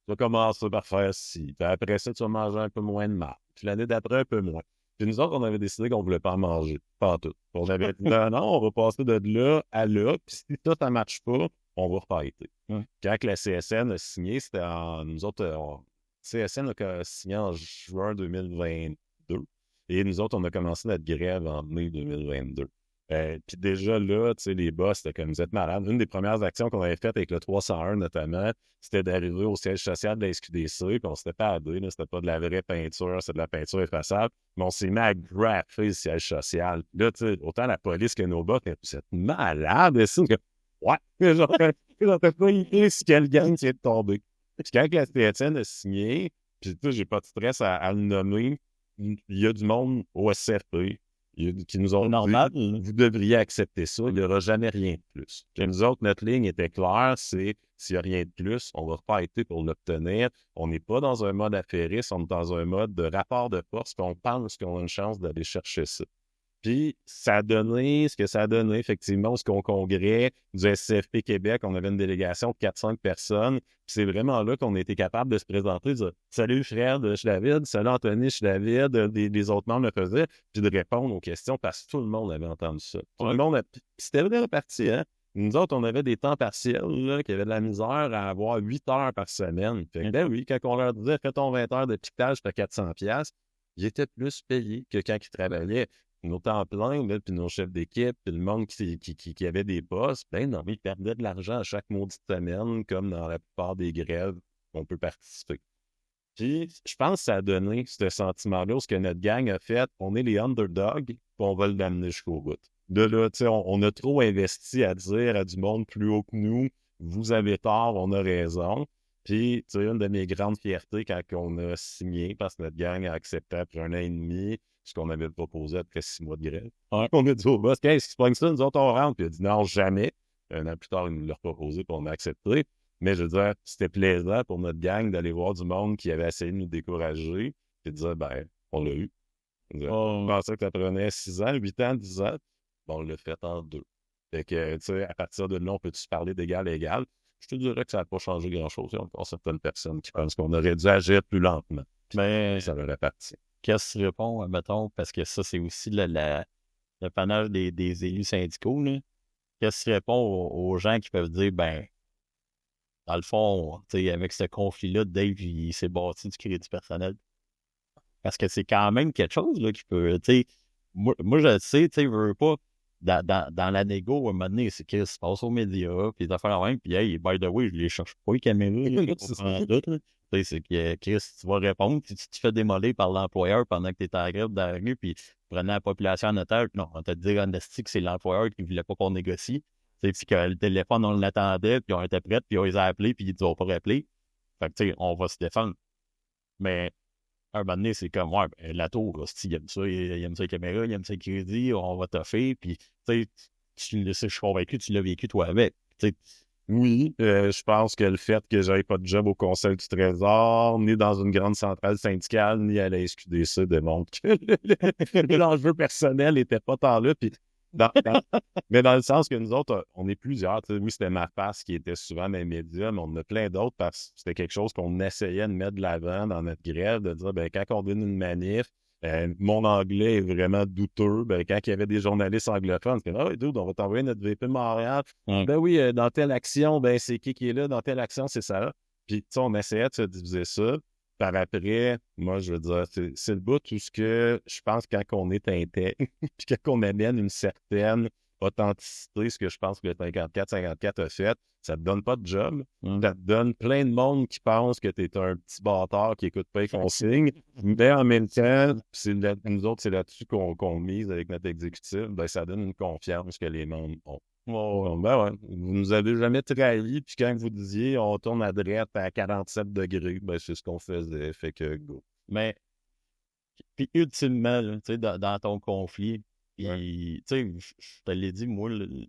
vas commencer par faire ci. Puis après ça, tu vas manger un peu moins de marde. Puis l'année d'après, un peu moins. Puis nous autres, on avait décidé qu'on ne voulait pas en manger. Pas en tout. On avait dit non, on va passer de là à là. Puis si ça, ça ne matche pas, on va repartir. Quand la CSN a signé, c'était en. Nous autres, CSN a signé en juin 2022. Et nous autres, on a commencé notre grève en mai 2022. Puis déjà là, tu sais, les boss, c'était comme vous êtes malades. Une des premières actions qu'on avait faites avec le 301 notamment, c'était d'arriver au siège social de la SQDC, puis on s'était pas aidé, c'était pas de la vraie peinture, c'est de la peinture effaçable, mais on s'est mis à graffer le siège social. Là, tu sais, autant la police que nos boss, vous êtes malades, c'est que, ouais, genre, t'as pas idée si quel gang qui est tombé. Puis quand la CSN a signé, puis tu sais, j'ai pas de stress à le nommer, il y a du monde au SCFP qui nous ont normal. Dit, vous devriez accepter ça, il n'y aura jamais rien de plus. Puis nous autres, notre ligne était claire, c'est s'il n'y a rien de plus, on ne va pas être pour l'obtenir. On n'est pas dans un mode affairiste, on est dans un mode de rapport de force, puis on pense qu'on a une chance d'aller chercher ça. Puis, ça a donné ce que ça a donné, effectivement, au congrès du SCFP Québec, on avait une délégation de 4-5 personnes. Puis c'est vraiment là qu'on a été capable de se présenter, de dire « Salut Fred, je suis David. Salut Anthony, je suis David. » Les autres membres le faisaient. Puis de répondre aux questions parce que tout le monde avait entendu ça. Tout le monde c'était vraiment parti, hein? Nous autres, on avait des temps partiels, là, qui avaient de la misère à avoir 8 heures par semaine. Fait que, ben oui, quand on leur disait « Fais ton 20 heures de piquetage pour 400$, ils étaient plus payés que quand ils travaillaient. Nos temps pleins, là, puis nos chefs d'équipe, puis le monde qui avait des postes, ben non, ils perdaient de l'argent à chaque maudite semaine, comme dans la plupart des grèves qu'on peut participer. Puis, je pense que ça a donné ce sentiment-là, ce que notre gang a fait, on est les underdogs, puis on va l'amener jusqu'au bout. De là, tu sais, on a trop investi à dire à du monde plus haut que nous, vous avez tort, on a raison. Puis, tu sais, une de mes grandes fiertés quand on a signé, parce que notre gang a accepté après 1 an et demi, ce qu'on avait proposé après 6 mois de grève. On a dit au boss, qu'est-ce qui se passe ça? Nous autres, on rentre. Puis il a dit non, jamais. 1 an plus tard, il nous l'a proposé, puis on a accepté. Mais je veux dire, c'était plaisant pour notre gang d'aller voir du monde qui avait essayé de nous décourager, puis de dire, ben, on l'a eu. On pensait que ça prenait 6 ans, 8 ans, 10 ans. Bon, on l'a fait en 2. Fait que, tu sais, à partir de là, on peut-tu parler d'égal à égal? Je te dirais que ça n'a pas changé grand-chose. Il y a encore certaines personnes qui pensent qu'on aurait dû agir plus lentement. Mais ça leur appartient. Qu'est-ce que tu réponds, mettons, parce que ça, c'est aussi le panel des élus syndicaux, là. Qu'est-ce que tu réponds aux gens qui peuvent dire, ben, dans le fond, tu sais, avec ce conflit-là, Dave, il s'est bâti du crédit personnel. Parce que c'est quand même quelque chose, là, qui peut, tu sais, moi, je le sais, tu sais, je veux pas, dans la négo, à un moment donné, c'est qu'il se passe aux médias, puis des affaires la même, puis hey, by the way, je les cherche pas, les caméras, là, c'est tout, là. C'est que, Chris, tu vas répondre, si tu te fais démolir par l'employeur pendant que tu es en grève dans la rue, puis tu prenais la population en otage, non, on te dit en esti que c'est l'employeur qui ne voulait pas qu'on négocie, puis que le téléphone, on l'attendait, puis on était prêts, puis on les a appelés, puis ils ne ont pas rappelé. Fait que, tu sais, on va se défendre. Mais, un moment donné, c'est comme, ouais, ben, la tour, il aime ça, il aime ça les caméras, il aime ça le crédit, on va toffer, puis, tu sais, je suis convaincu, tu l'as vécu toi avec. Tu sais, oui, je pense que le fait que j'avais pas de job au Conseil du Trésor, ni dans une grande centrale syndicale, ni à la SQDC démontre que l'enjeu personnel n'était pas tant là. Puis mais dans le sens que nous autres, on est plusieurs. Oui, c'était ma face qui était souvent dans les médias, mais on en a plein d'autres parce que c'était quelque chose qu'on essayait de mettre de l'avant dans notre grève, de dire, ben quand on donne une manif, mon anglais est vraiment douteux. Ben, quand il y avait des journalistes anglophones, c'était « Ah, dude, on va t'envoyer notre VP Montréal. Ben oui, dans telle action, ben c'est qui est là, dans telle action, c'est ça. » Puis, tu sais, on essayait de se diviser ça. Par après, moi, je veux dire, c'est le bout où ce que je pense quand on est intègre, puis quand on amène une certaine authenticité, ce que je pense que le 54-54 a fait, ça te donne pas de job. Ça te donne plein de monde qui pense que tu es un petit bâtard qui écoute pas les consignes. Mais en même temps, nous autres, c'est là-dessus qu'on mise avec notre exécutif. Ben, ça donne une confiance que les membres ont. Ben ouais, vous nous avez jamais trahi, puis quand vous disiez on tourne à droite à 47 degrés, ben c'est ce qu'on faisait, fait que go. Mais, puis ultimement, là, tu sais, dans ton conflit, Ouais. puis, tu sais, je te l'ai dit, moi, le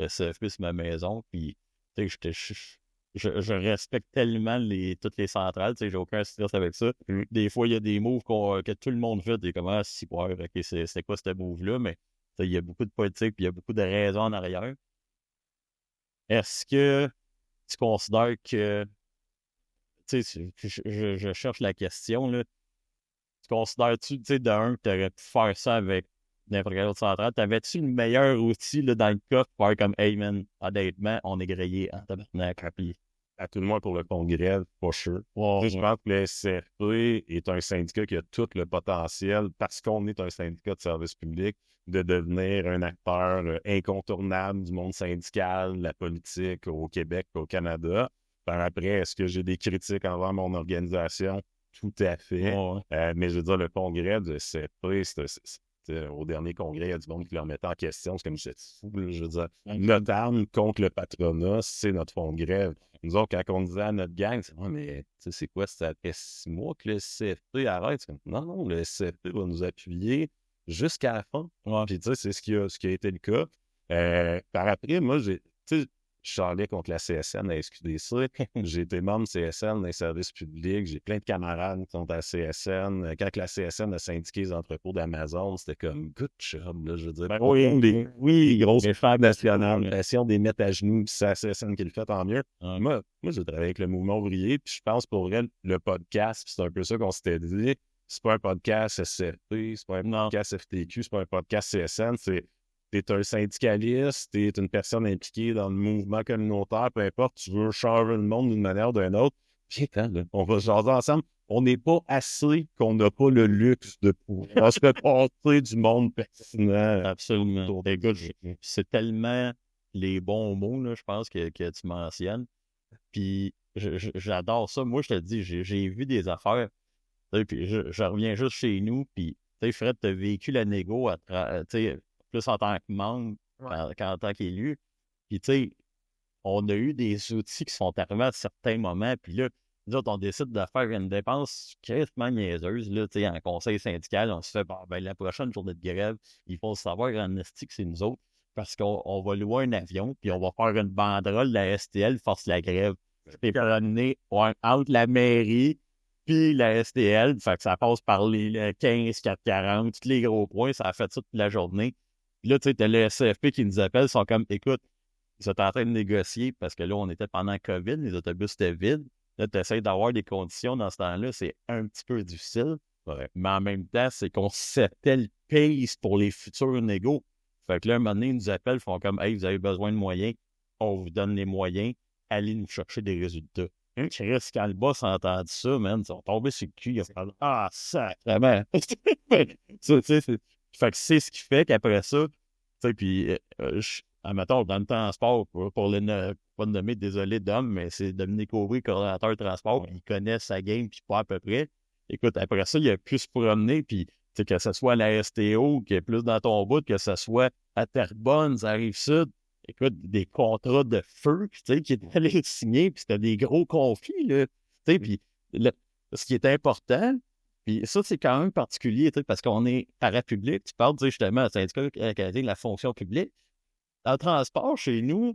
CFP, c'est ma maison, puis, tu sais, je respecte tellement toutes les centrales, tu sais, j'ai aucun stress avec ça. Des fois, il y a des moves que tout le monde fait, t'es comme, ah, si, ouais, ok, c'est quoi ce move-là, mais, tu sais, il y a beaucoup de politique, puis il y a beaucoup de raisons en arrière. Est-ce que tu considères que, tu sais, je cherche la question, là, tu considères-tu, tu sais, d'un, que tu aurais pu faire ça avec n'importe quelle autre centrale? T'avais-tu le meilleur outil là, dans le coffre pour faire comme, hey man, honnêtement, on est grillé en tabarnak, puis À tout le moins pour le congrès, pas sûr. wow, Je pense que le SCFP est un syndicat qui a tout le potentiel, parce qu'on est un syndicat de service public, de devenir un acteur incontournable du monde syndical, de la politique au Québec, au Canada. Par après, est-ce que j'ai des critiques envers mon organisation? Tout à fait. wow, Mais je veux dire, le congrès du SCFP, au dernier congrès, il y a du monde qui le remettait en question. C'est comme je suis fou, là, je veux dire. Notre arme contre le patronat, c'est notre congrès. Nous autres, quand on disait à notre gang, c'est ouais, mais tu sais, c'est quoi, ça fait 6 mois que le CFP arrête? C'est comme, non, le CFP va nous appuyer jusqu'à la fin. ouais. Puis tu sais, c'est ce qui a été le cas. Par après, moi, tu sais, je charlais contre la CSN à SQDC. J'ai été membre CSN dans les services publics. J'ai plein de camarades qui sont à la CSN. Quand la CSN a syndiqué les entrepôts d'Amazon, c'était comme good job, là, je veux dire. Ben oui, grosse Faire nationale, si on les met à genoux, puis c'est la CSN qui le fait, tant mieux. Ouais. Moi, j'ai travaillé avec le mouvement ouvrier, puis je pense pour vrai, le podcast, puis c'est un peu ça qu'on s'était dit, c'est pas un podcast SCFP, c'est pas un podcast FTQ, c'est pas un podcast CSN, t'es un syndicaliste, t'es une personne impliquée dans le mouvement communautaire, peu importe, tu veux changer le monde d'une manière ou d'une autre, viens là, on va jaser ensemble. On n'est pas assez qu'on n'a pas le luxe de pouvoir se passer du monde pertinent. Absolument. Écoute, c'est tellement les bons mots, là, je pense, que tu mentionnes. Puis j'adore ça. Moi, je te dis, j'ai vu des affaires. Tu sais, puis je reviens juste chez nous, puis tu sais, Fred, tu as vécu la négo tu sais, plus en tant que membre qu'en tant qu'élu. Puis tu sais, on a eu des outils qui sont arrivés à certains moments, puis là, nous autres, on décide de faire une dépense quasiment niaiseuse, là, tu sais, en conseil syndical, on se fait, bon, ben, la prochaine journée de grève, il faut savoir en esti que c'est nous autres, parce qu'on va louer un avion, puis on va faire une banderole de la STL force la grève. C'est promené entre la mairie puis la STL, fait que ça passe par les 15, 440, tous les gros points, ça a fait ça toute la journée. Puis là, tu sais, t'as le SCFP qui nous appelle, ils sont comme, écoute, ils sont en train de négocier parce que là, on était pendant COVID, les autobus étaient vides. Là, tu essaies d'avoir des conditions dans ce temps-là, c'est un petit peu difficile. Ouais. Mais en même temps, c'est qu'on setait le pace pour les futurs négos. Fait que là, un moment donné, ils nous appellent, ils font comme, hey, vous avez besoin de moyens, on vous donne les moyens, allez nous chercher des résultats. Chris, quand le boss a entendu ça, man, ils sont tombés sur le cul, ils ont fait, ah, sacrément. Fait que c'est ce qui fait qu'après ça, tu sais, puis, admettons, dans le transport, pour pas le nommer, désolé d'homme, mais c'est Dominique Aubry, coordonnateur de transport, il connaît sa game, puis pas à peu près. Écoute, après ça, il a pu se promener, puis que ce soit à la STO, qui est plus dans ton bout, que ce soit à Terrebonne, ça arrive sud. Écoute, des contrats de feu, tu sais, qui étaient allés signer, puis c'était des gros conflits, là. Tu sais, puis ce qui est important, puis ça, c'est quand même particulier, tu sais, parce qu'on est parapublic. Tu parles, tu sais, justement, syndicat canadien de la fonction publique. Dans le transport, chez nous,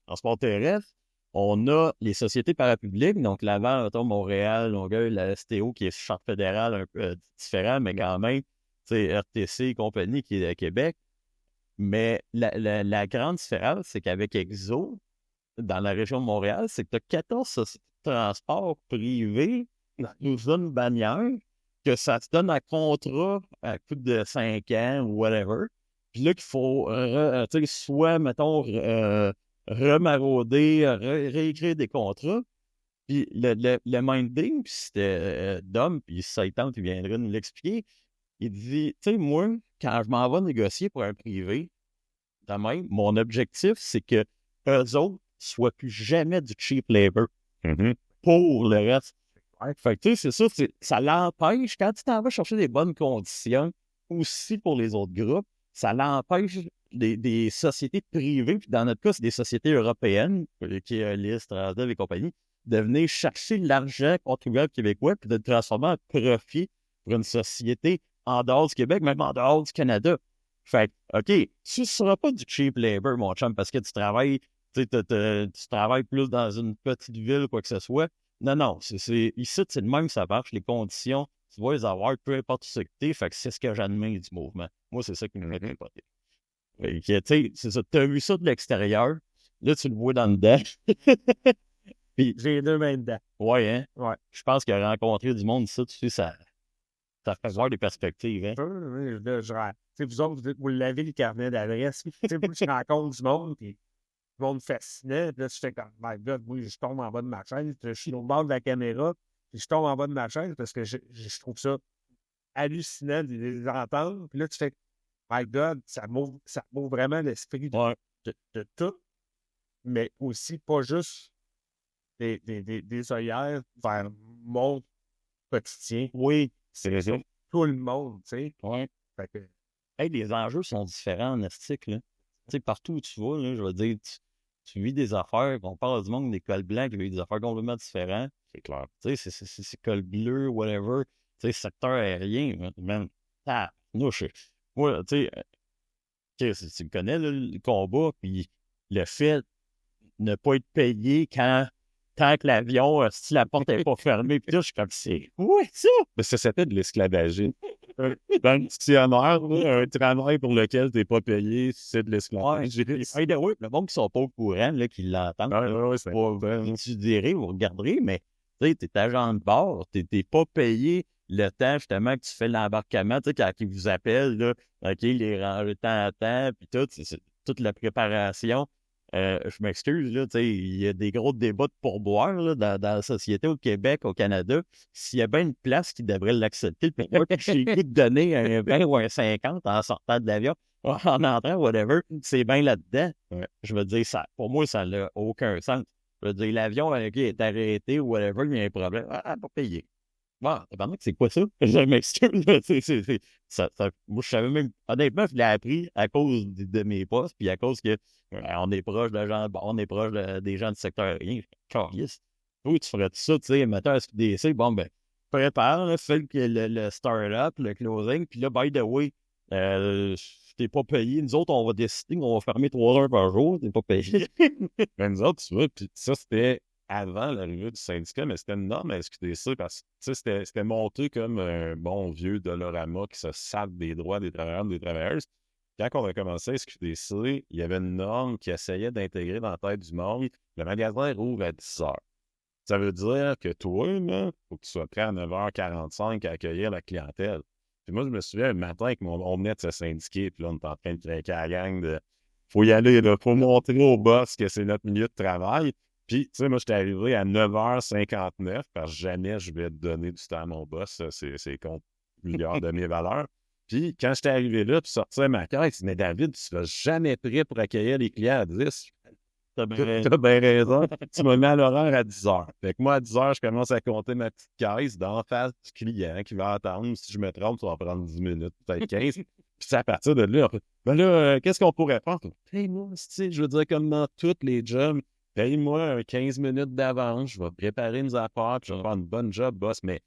transport terrestre, on a les sociétés parapubliques, donc Laval, Montréal, Longueuil, la STO, qui est charte fédérale un peu différent, mais quand même, tu sais, RTC et compagnie qui est à Québec. Mais la grande différence, c'est qu'avec EXO, dans la région de Montréal, c'est que tu as 14 sociétés de transport privées dans une bannière, que ça te donne un contrat à coût de 5 ans ou whatever. Puis là, qu'il faut soit, mettons, remarauder, réécrire des contrats. Puis le minding, puis c'était Dom, puis Satan, il viendrait nous l'expliquer. Il dit, tu sais, moi, quand je m'en vais négocier pour un privé, de même, mon objectif, c'est que eux autres soient plus jamais du cheap labor pour le reste. Fait que, tu sais, c'est ça, ça l'empêche, quand tu t'en vas chercher des bonnes conditions, aussi pour les autres groupes, ça l'empêche des sociétés privées, puis dans notre cas, c'est des sociétés européennes, qui est List, Transdev et compagnie, de venir chercher l'argent contribuable québécois puis de le transformer en profit pour une société en dehors du Québec, même en dehors du Canada. Fait que, OK, tu ne seras pas du cheap labor, mon chum, parce que tu travailles, tu travailles plus dans une petite ville, quoi que ce soit. Non, ici, c'est le même, ça marche. Les conditions, tu vas les avoir, peu importe ce que t'es. Fait que c'est ce que j'admets du mouvement. Moi, c'est ça qui me fait capoter. Fait que, tu sais, c'est ça. Tu as vu ça de l'extérieur. Là, tu le vois dans le dedans. Puis, J'ai les deux mains dedans. ouais, hein? Ouais. Je pense que rencontrer du monde, ça, tu sais, ça fait voir des perspectives, hein? Là, vous autres, vous l'avez le carnet d'adresse. Tu sais, moi, je rencontre du monde, puis du monde fascinant. Puis là, je fais comme, my God, moi, je tombe en bas de ma chaise. Je suis au bord de la caméra, puis je tombe en bas de ma chaise parce que je trouve ça hallucinant de les entendre. Puis là, tu fais, my God, ça m'ouvre vraiment l'esprit de tout, mais aussi pas juste des œillères vers mon quotidien. Oui, C'est tout le monde, tu sais. ouais. Fait que, Hey, les enjeux sont différents en estique, là. Tu sais, partout où tu vas, là, je veux dire, tu vis des affaires, on parle du monde des cols blancs qui vivent des affaires complètement différentes. C'est clair. Tu sais, c'est col bleu, whatever. Tu sais, secteur aérien, man. Moi, tu sais, tu connais là, le combat, puis le fait de ne pas être payé tant que l'avion, si la porte n'est pas fermée, puis là, je suis comme, c'est ouais, ça! Mais ça s'appelle de l'esclavagisme. Dans le dictionnaire, là, un travail pour lequel tu n'es pas payé, c'est de l'esclavagisme. Le monde qui sont pas au courant, là, qui l'entendent, C'est important. tu dirais, vous regarderez, mais tu sais, t'es agent de bord, t'es pas payé le temps, justement, que tu fais l'embarquement, tu sais, quand ils vous appellent, là, OK, les ranger temps à temps, puis tout, c'est toute la préparation. Je m'excuse, là, tu sais, il y a des gros débats de pourboire, là, dans la société au Québec, au Canada. S'il y a bien une place qui devrait l'accepter, pourquoi j'ai le goût de donner un 20 ou un 50 en sortant de l'avion, en entrant, whatever, c'est bien là-dedans. Je veux dire, ça, pour moi, ça n'a aucun sens. Je veux dire, l'avion, OK, est arrêté ou whatever, il y a un problème. Ah, pas payé. Bon, c'est quoi ça? Je m'excuse. Moi, je savais même. Honnêtement, je l'ai appris à cause de mes postes, puis à cause que on est proche de gens, on est proche des gens du secteur aérien. Carlis. Oui, tu ferais tout ça, tu sais, mettons à SQDC, bon, ben, prépare, là, fais le start-up, le closing, puis là, by the way, t'es pas payé. Nous autres, on va décider qu'on va fermer 3 heures par jour, t'es pas payé. Mais nous autres, tu vois, puis ça, c'était avant l'arrivée du syndicat, mais c'était une norme à SQDC parce que c'était monté comme un bon vieux Dolorama qui se sape des droits des travailleurs et des travailleuses. Quand on a commencé à SQDC, il y avait une norme qui essayait d'intégrer dans la tête du monde. Le magasin rouvre à 10 heures. Ça veut dire que toi, il faut que tu sois prêt à 9h45 à accueillir la clientèle. Puis moi, je me souviens un matin on venait de se syndiquer, puis là, on était en train de craquer à la gang de faut y aller, il faut montrer au boss que c'est notre milieu de travail. Puis, tu sais, moi, j'étais arrivé à 9h59 parce que jamais je vais donner du temps à mon boss. C'est contre plusieurs de mes valeurs. Puis, quand j'étais arrivé là, puis sortir ma caisse, mais David, tu seras jamais prêt pour accueillir les clients à 10. T'as bien raison. Tu me mets à l'horaire à 10h. Fait que moi, à 10h, je commence à compter ma petite caisse d'en face du client qui va attendre. Si je me trompe, ça va prendre 10 minutes, peut-être 15. Puis c'est à partir de là, ben là, qu'est-ce qu'on pourrait faire? Paye-moi, je veux dire, comme dans tous les jobs, paye-moi 15 minutes d'avance, je vais préparer une affaires, puis je vais faire une bonne job, boss, mais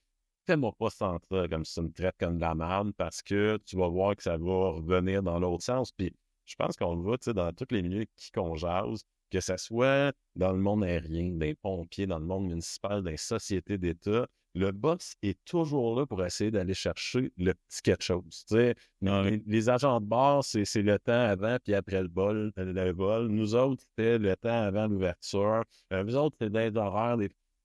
fais-moi pas sentir comme si tu me traites comme de la merde parce que tu vas voir que ça va revenir dans l'autre sens. Puis je pense qu'on le voit, tu sais, dans tous les milieux qu'on jase, que ce soit dans le monde aérien, des pompiers, dans le monde municipal, dans les sociétés d'État, le boss est toujours là pour essayer d'aller chercher le petit quelque chose. Tu sais, les agents de bord, c'est le temps avant puis après le vol. Nous autres, c'était le temps avant l'ouverture. Nous autres, c'était des horaires.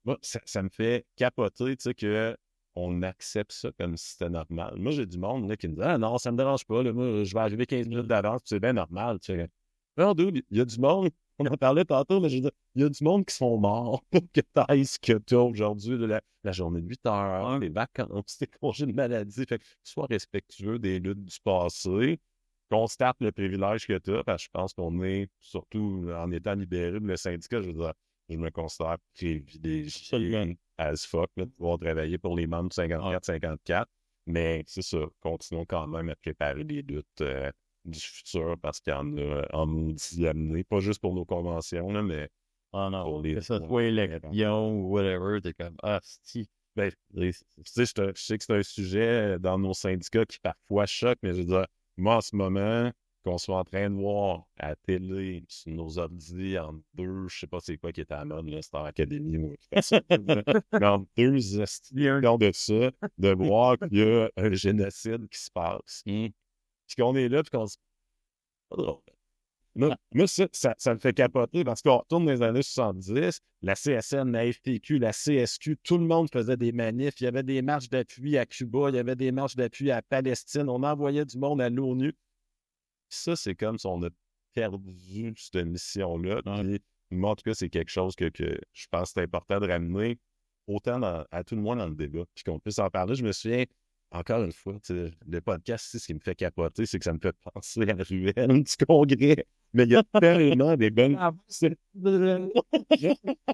Moi, ça me fait capoter, tu sais, qu'on accepte ça comme si c'était normal. Moi, j'ai du monde là, qui me dit « Ah non, ça me dérange pas. Là, moi, je vais arriver 15 minutes d'avance, c'est bien normal. » Tu sais. Non, dude, il y a du monde. On en parlait tantôt, mais je veux dire, il y a du monde qui sont morts pour que tu ailles ce que tu as aujourd'hui, la journée de 8 heures, les vacances, tes congés de maladie. Fait que sois respectueux des luttes du passé, constate le privilège que tu as, parce que je pense qu'on est, surtout en étant libéré de le syndicat, je veux dire, je me considère privilégié as fuck de pouvoir travailler pour les membres du 54-54, mais c'est ça, continuons quand même à préparer les luttes du futur parce qu'il y en a en maudit amené, pas juste pour nos conventions, là, mais Ah non, pour les que ce soit élection ou whatever, t'es comme, ah, si. ben, tu sais, je sais que c'est un sujet dans nos syndicats qui parfois choque, mais je veux dire, moi, en ce moment, qu'on soit en train de voir à la télé, sur nos ordi, en deux, je sais pas c'est quoi qui est à la mode, là, Star Academy ou mais en deux estimations de ça, de voir qu'il y a un génocide qui se passe. Puis qu'on est là, puis qu'on se dit, pas drôle. Moi, ça me fait capoter parce qu'on retourne dans les années 70, la CSN, la FTQ, la CSQ, tout le monde faisait des manifs. Il y avait des marches d'appui à Cuba, il y avait des marches d'appui à Palestine. On envoyait du monde à l'ONU. Ça, c'est comme si on a perdu cette mission-là. Puis, moi, en tout cas, c'est quelque chose que je pense que c'est important de ramener autant à tout le monde dans le débat, puis qu'on puisse en parler. Je me souviens, encore une fois, le podcast, ce qui me fait capoter, c'est que ça me fait penser à la ruelle du Congrès. Mais il y a tellement des bonnes... il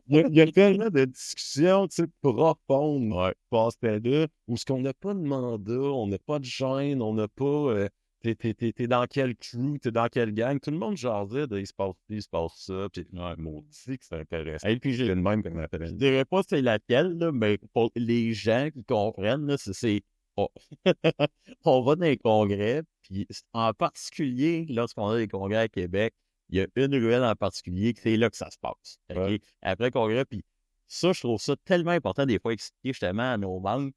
y a tellement de discussions profondes passaient là, où ce qu'on n'a pas de mandat, on n'a pas de gêne, on n'a pas... T'es dans quel crew, t'es dans quelle gang, tout le monde jasait de il se passe ci, il se passe ça, puis maudit que c'est intéressant. Et puis C'est le même qu'on je appelle. dirais pas c'est laquelle, là, mais pour les gens qui comprennent, là, on... on va dans les congrès, puis en particulier, lorsqu'on a des congrès à Québec, il y a une ruelle en particulier que c'est là que ça se passe. Okay? Ouais. Après le congrès, puis ça, je trouve ça tellement important des fois expliquer justement à nos membres.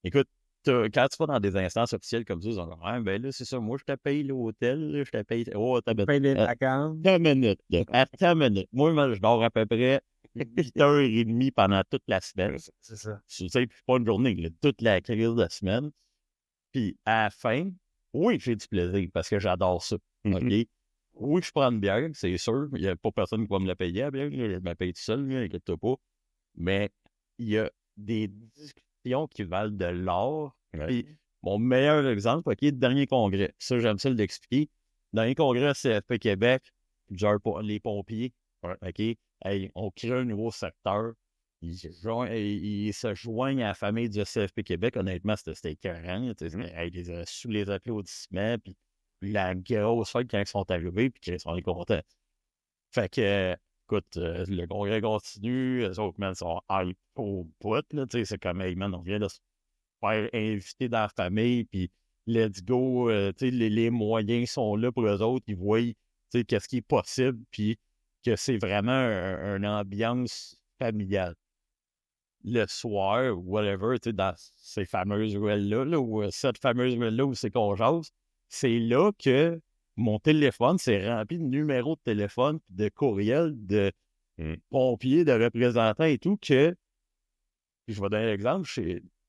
Écoute, quand tu vas dans des instances officielles comme ça, ils vont dire, ah, ben là, c'est ça, moi, je te paye l'hôtel, là, je te paye. Oh, t'as paye les vacances. Attends une minute, là. Attends une minute. Moi, je dors à peu près 8h30 pendant toute la semaine. C'est ça. Tu sais, puis pas une journée, là, toute la crise de semaine. Puis à la fin, oui, j'ai du plaisir parce que j'adore ça. OK? Oui, je prends une bière, c'est sûr. Il n'y a pas personne qui va me la payer, la bière. Je me paye tout seul, inquiète-toi pas. Mais il y a des discussions qui valent de l'or. Puis mon meilleur exemple, OK, le dernier congrès. Ça, j'aime ça l'expliquer. Dernier congrès CFP Québec, genre pour les pompiers. OK? Hey, on crée un nouveau secteur. Ils se joignent à la famille du CFP Québec. Honnêtement, c'était écœurant. Sous les applaudissements, puis la grosse fête quand ils sont arrivés, puis qu'ils sont contents. Fait que, écoute, le congrès continue, les autres, man, sont hype au bout, là, tu sais, c'est comme, hey, man, on vient de se faire inviter dans la famille, puis let's go, tu sais, les moyens sont là pour eux autres, ils voient, tu sais, qu'est-ce qui est possible, puis que c'est vraiment une ambiance familiale. Le soir, whatever, tu sais, dans ces fameuses ruelles-là, là, ou cette fameuse ruelle-là où c'est qu'on jase, c'est là que mon téléphone s'est rempli de numéros de téléphone, de courriels, de pompiers, de représentants et tout, que, puis je vais donner l'exemple,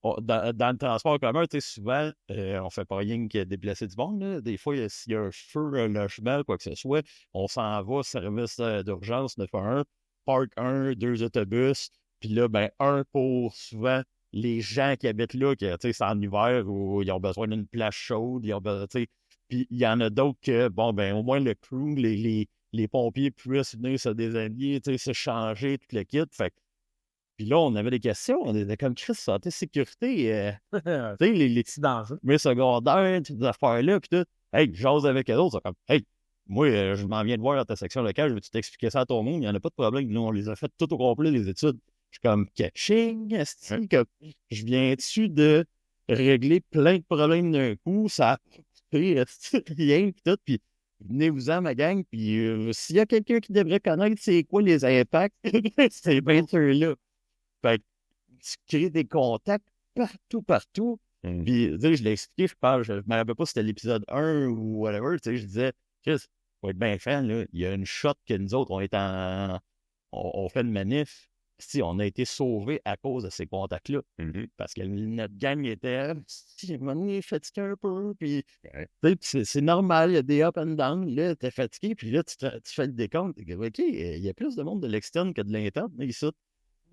dans le transport en commun, tu sais, souvent, on fait pas rien que déplacer du monde, là. Des fois, s'il y a un feu, un logement, quoi que ce soit, on s'en va, service d'urgence 911, park 1, 2 autobus, puis là, ben, un pour souvent les gens qui habitent là, que, tu sais, c'est en hiver où ils ont besoin d'une place chaude, ils ont besoin, tu sais, puis il y en a d'autres que, bon, ben, au moins le crew, les pompiers puissent venir se déshabiller, tu sais, se changer, tout le kit, fait. Puis là, on avait des questions, on était comme Chris, santé, sécurité, tu sais, les petits dangers, mais secondaires, toutes ces affaires-là, puis tout. Hey, j'ose avec eux autres, c'est comme, hey, moi, je m'en viens de voir dans ta section locale, je veux-tu t'expliquer ça à ton monde, il n'y en a pas de problème, nous, on les a fait tout au complet, les études. Je suis comme, catching, que je viens-tu de régler plein de problèmes d'un coup, ça a rien, puis tout, puis venez-vous-en, ma gang, puis s'il y a quelqu'un qui devrait connaître c'est quoi les impacts, c'est bien ceux-là. Fait que tu crées des contacts partout. Puis, tu sais, je l'ai expliqué, je me rappelle pas si c'était l'épisode 1 ou whatever, tu sais, je disais, Chris, faut être bien fan, là, il y a une shot que nous autres, on fait une manif, si on a été sauvés à cause de ces contacts-là. Parce que notre gang était, fatigué un peu, puis c'est normal, il y a des up and down, là, t'es fatigué, puis là, tu fais le décompte, OK, il y a plus de monde de l'externe que de l'interne, ici.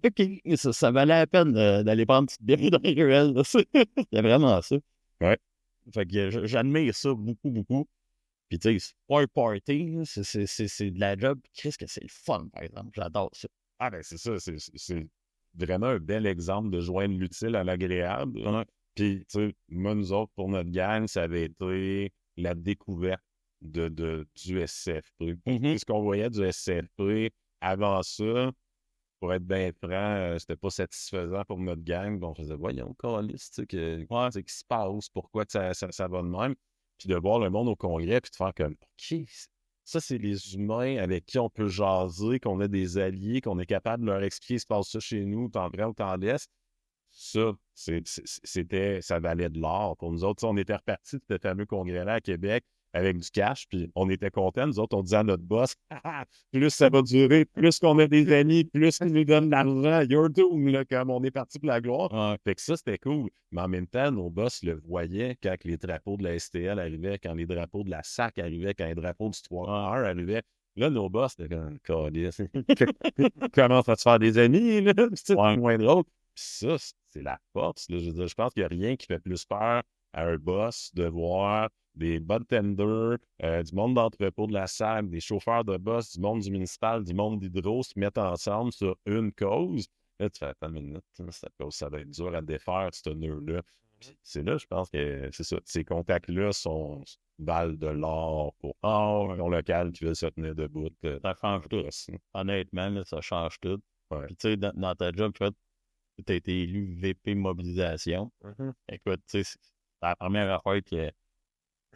OK, ça valait la peine d'aller prendre une petite bière dans les ruelles. C'est vraiment ça. Ouais. Fait que j'admire ça beaucoup, beaucoup. Puis tu sais, c'est pas un party, c'est de la job. Qu'est-ce que c'est le fun, par exemple. J'adore ça. Ah ben c'est ça, c'est vraiment un bel exemple de joindre l'utile à l'agréable. Puis, tu sais, moi, nous autres, pour notre gang, ça avait été la découverte du SCFP. Mhm. Ce qu'on voyait du SCFP avant ça, pour être bien franc, c'était pas satisfaisant pour notre gang. Donc, on faisait, voyons, câlisse, tu sais, qu'est-ce qui se passe, pourquoi que ça va de même. Puis de voir le monde au congrès, puis de faire comme, OK, ça, c'est les humains avec qui on peut jaser, qu'on a des alliés, qu'on est capable de leur expliquer, il se passe ça chez nous, tant près ou tant l'est. Ça, ça valait de l'or pour nous autres. Tu sais, on était repartis de ce fameux congrès-là à Québec avec du cash, puis on était contents. Nous autres, on disait à notre boss, plus ça va durer, plus qu'on a des amis, plus qu'ils nous donnent de l'argent, you're doomed, là, comme on est parti pour la gloire. Ouais. Fait que ça, c'était cool. Mais en même temps, nos boss le voyaient quand les drapeaux de la STL arrivaient, quand les drapeaux de la SAC arrivaient, quand les drapeaux du 3-1 arrivaient. Là, nos boss, c'était comme, câlisse. Comment ça te faire des amis, là? C'est moins drôle. Puis ça, c'est la force, là. Je veux dire, je pense qu'il n'y a rien qui fait plus peur à un boss de voir des bartenders, du monde d'entrepôt de la SAC, des chauffeurs de bus, du monde du municipal, du monde d'hydro se mettre ensemble sur une cause. Là, tu fais, attends une minute, ça va être dur à défaire, ce nœud-là. Puis c'est là, je pense que c'est ça. Ces contacts-là valent de l'or pour un local qui veut se tenir debout. Ça change tout. Honnêtement, là, ça change tout. Ouais. Puis, tu sais, dans ta job, tu as été élu VP mobilisation. Écoute, tu sais, c'est la première affaire que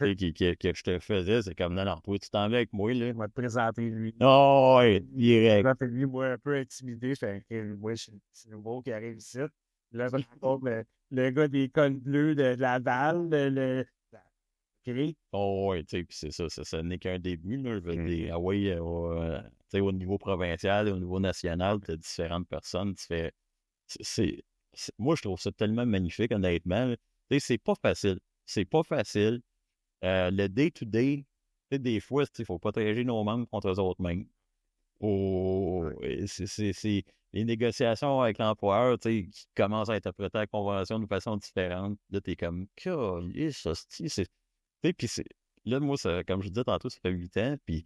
je te faisais, c'est comme, non, toi, tu t'en vas avec moi, là. Il m'a présenté lui. Oh, ouais, direct. Présenté lui, moi, un peu intimidé. Fait que moi, je suis le petit nouveau qui arrive ici. Là, je rencontre le gars des cols bleus de Laval, OK. Oh, ouais, tu sais, puis c'est ça n'est qu'un début, là. Je veux dire, ah ouais, tu sais, au niveau provincial et au niveau national, tu as différentes personnes, tu fais. Moi, je trouve ça tellement magnifique, honnêtement, là. Tu sais, c'est pas facile. C'est pas facile. Le day-to-day, tu sais, des fois, il faut protéger nos membres contre eux autres mêmes. C'est les négociations avec l'employeur, tu sais, qui commencent à interpréter la convention de façon différente. Là, t'es comme, calisse, hostie, tu sais, puis là, moi, comme je disais tantôt, ça fait 8 ans, puis,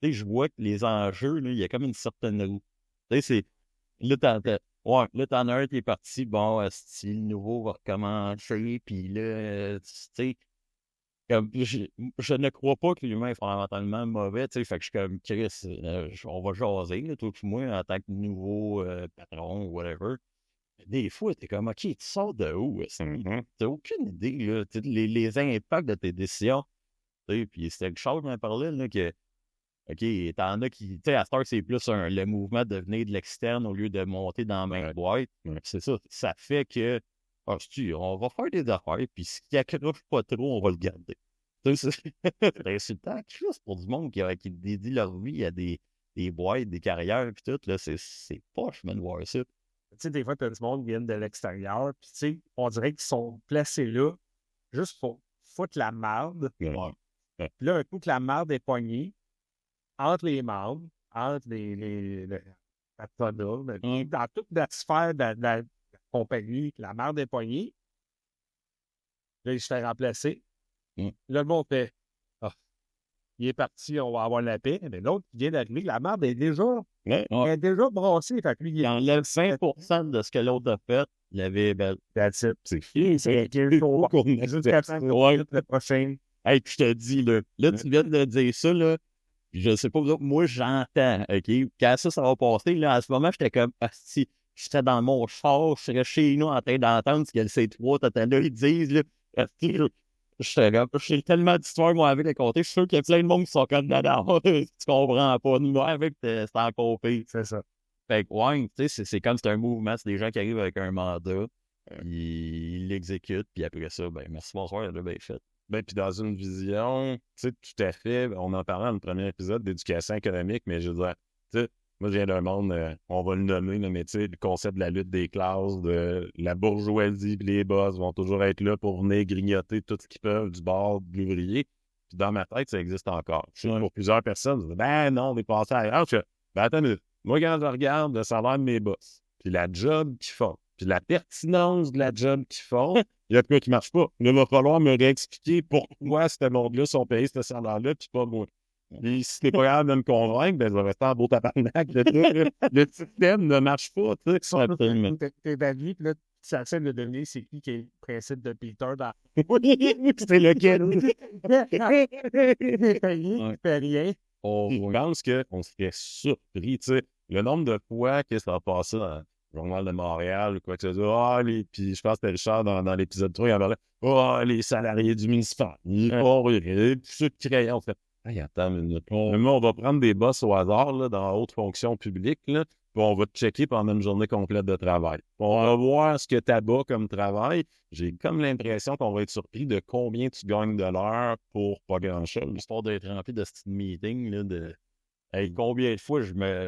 tu sais, je vois que les enjeux, là, il y a comme une certaine roue. Tu sais, là, t'en as un qui est parti, bon, si le nouveau va recommencer, puis là, tu sais, comme, je ne crois pas que l'humain est fondamentalement mauvais, tu sais, fait que je suis comme, Chris, on va jaser, là, toi et moi, en tant que nouveau patron ou whatever. Des fois, t'es comme, OK, tu sors de où? T'as aucune idée, là, les impacts de tes décisions. Tu sais, puis c'était quelque chose, m'en parlait, là, que, OK, t'en as qui, tu sais, à Star, c'est plus le mouvement de venir de l'externe au lieu de monter dans la même boîte. C'est ça. Ça fait que, on va faire des affaires, puis ce qui accroche pas trop, on va le garder. Tu sais, c'est insultant. Juste pour du monde qui dédie leur vie à des boîtes, des carrières, puis tout, là, c'est poche, man, de voir ça. Tu sais, des fois, tu as du monde qui vient de l'extérieur, puis tu sais, on dirait qu'ils sont placés là juste pour foutre la marde. Ouais. Puis là, un coup que la marde est poignée, entre les membres, entre les patronats, dans toute la sphère de la compagnie, la marde est poignée. Là, il se fait remplacer. Là, le monde fait il est parti, on va avoir la paix. Mais l'autre qui vient d'arriver, la marde est déjà, elle est déjà brassée. Fait que lui, il enlève 5% de ce que l'autre a fait. Il avait that's it. C'est fini, C'est jusqu'à temps le prochain. Hey, puis je te dis, là, tu viens de dire ça, là, je sais pas, moi, j'entends, OK? Quand ça va passer, là, à ce moment, j'étais comme, si j'étais dans mon char, je serais chez nous en train d'entendre ce que le C3, là, ils disent, là, j'ai tellement d'histoires, moi, avec les côtés, je suis sûr qu'il y a plein de monde qui sont comme, non, tu comprends pas, nous, avec, c'est encore pire. C'est ça. Fait que, ouais, tu sais, c'est comme c'est un mouvement, c'est des gens qui arrivent avec un mandat, ils l'exécutent, puis après ça, ben, merci, bonsoir, là, ben, fait. Ben, puis dans une vision, tu sais, tout à fait, on en parlait dans le premier épisode d'éducation économique, mais je veux dire, tu sais, moi, je viens d'un monde, on va le nommer, mais tu sais, le concept de la lutte des classes, de la bourgeoisie et les boss vont toujours être là pour venir grignoter tout ce qu'ils peuvent du bord de l'ouvrier. Puis dans ma tête, ça existe encore. Pour plusieurs personnes, je dis, ben non, on est passé ailleurs. Ben attends une minute. Moi, quand je regarde le salaire de mes boss, puis la job qu'ils font, puis la pertinence de la job qu'ils font, il y a de quoi qui marche pas. Il va falloir me réexpliquer pourquoi ce monde-là sont payés ce salaire-là, puis pas moi. Puis si t'es pas capable de me convaincre, ben je vais rester en beau tabarnak. Le système ne marche pas, tu sais. T'es d'avis, puis là, ça essaie de deviner c'est qui est le principe de Peter dans. C'était lequel? Il fait rien. Je pense qu'on serait surpris, tu sais, le nombre de fois que ça a passé dans le Journal de Montréal ou quoi que ce soit. Puis je pense que c'était Richard dans l'épisode 3, il en parlait. Les salariés du municipal, puis ceux qui créaient, on fait. Hey, attends une minute. Moi, on va prendre des boss au hasard là, dans haute fonction publique, là, puis on va te checker pendant une journée complète de travail. On va voir ce que tu as bas comme travail. J'ai comme l'impression qu'on va être surpris de combien tu gagnes de l'heure pour pas grand-chose. L'histoire d'être rempli de ce meeting, là, de hey, combien de fois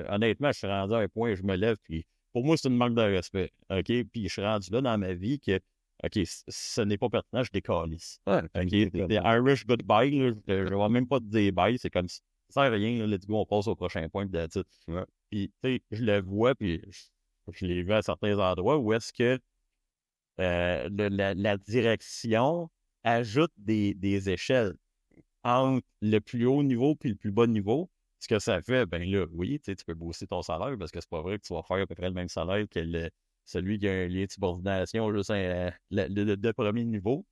honnêtement, je suis rendu à un point où je me lève, puis pour moi, c'est une manque de respect. OK? Puis je suis rendu là dans ma vie que OK, ce n'est pas pertinent, je décalisse. Ouais, OK? Des Irish goodbye, là, je ne vais même pas te dire bye, c'est comme ça sert à rien, là, let's go, on passe au prochain point, puis that's it. Ouais. Puis, tu sais, je le vois, puis je l'ai vu à certains endroits où est-ce que la direction ajoute des échelles entre le plus haut niveau et le plus bas niveau. Ce que ça fait, ben là, oui, tu peux booster ton salaire parce que c'est pas vrai que tu vas faire à peu près le même salaire que celui qui a un lien de subordination juste de premier niveau.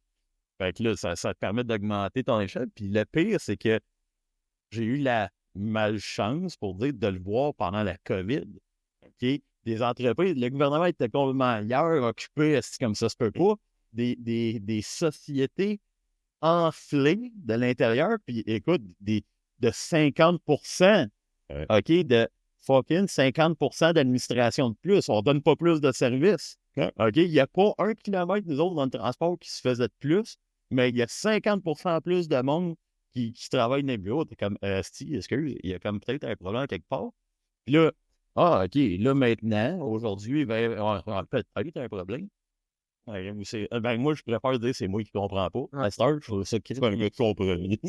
Fait que là, ça te permet d'augmenter ton échelle. Puis le pire, c'est que j'ai eu la malchance, pour dire, de le voir pendant la COVID. OK? Des entreprises, le gouvernement était complètement ailleurs, occupé, comme ça se peut pas. Des sociétés enflées de l'intérieur, puis écoute, de 50%, OK, de fucking 50% d'administration de plus. On donne pas plus de services. OK? Il n'y a pas 1 kilomètre, nous autres, dans le transport qui se faisait de plus, mais il y a 50% plus de monde qui travaille dans les bureaux. T'es comme, excuse, il y a comme peut-être un problème quelque part. Puis là, OK, là maintenant, aujourd'hui, peut-être un problème. Moi, je préfère dire c'est moi qui comprends pas. À cette heure, je trouve ça C'est un gars de compromis.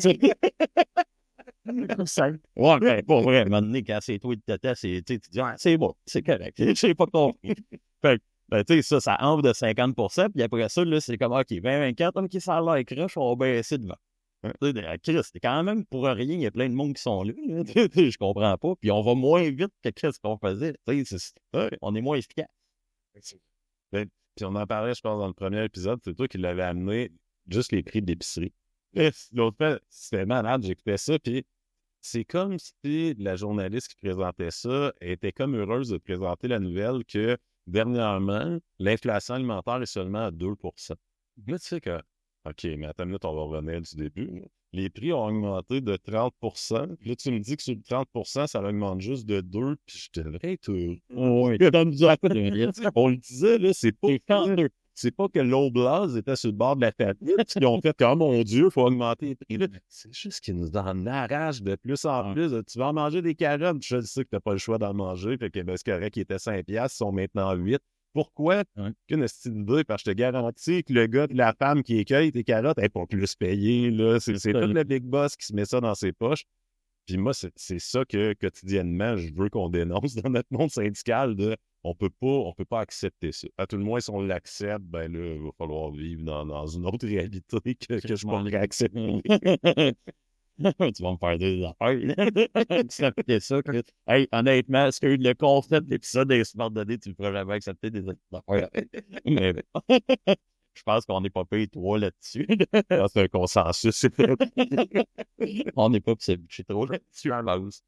Ouais, ben, pas vrai. À un moment donné, quand c'est toi de tata, tu dis, c'est bon, c'est correct. Je sais pas compris. Fait que, ben, tu sais, ça entre de 50%, puis après ça, là, c'est comme, OK, 2024, OK, ça a l'air croche, on va baisser devant. Tu sais, Chris, c'est quand même pour rien, il y a plein de monde qui sont là. Je comprends pas. Puis on va moins vite que ce qu'on faisait. On est moins efficace. Ben, puis on en parlait, je pense, dans le premier épisode, c'est toi qui l'avais amené, juste les prix de l'épicerie. L'autre fois, c'était malade, j'écoutais ça, puis c'est comme si la journaliste qui présentait ça était comme heureuse de présenter la nouvelle que, dernièrement, l'inflation alimentaire est seulement à 2%. Là, tu sais que, OK, mais attends une minute, on va revenir du début. Là. Les prix ont augmenté de 30%. Là, tu me dis que sur le 30%, ça augmente juste de 2%, puis je devrais être heureux. Oui, On le disait, là, c'est pas que l'eau blase était sur le bord de la faillite. Ils ont fait comme, mon Dieu, il faut augmenter les prix. Là. C'est juste qu'ils nous en arrachent de plus en plus. Tu vas en manger des carottes, je sais que tu n'as pas le choix d'en manger. Fait que c'est correct, qui était 5$, ils sont maintenant 8$. Pourquoi? Qu'une estime d'idée, parce que je te garantis que le gars de la femme qui écueille tes carottes n'est pas plus payé. Là. C'est tout le big boss qui se met ça dans ses poches. Puis moi, c'est ça que quotidiennement, je veux qu'on dénonce dans notre monde syndical. On peut pas accepter ça. À tout le moins, si on l'accepte, ben là, il va falloir vivre dans une autre réalité que je pourrais accepter. Tu vas me faire des affaires. Tu acceptais ça. Hey, honnêtement, est-ce que le concept de l'épisode est smart donné, tu ne pourras jamais accepter des affaires? Mais je pense qu'on n'est pas payé trois là-dessus. C'est un consensus. On n'est pas c'est trop là-dessus en base.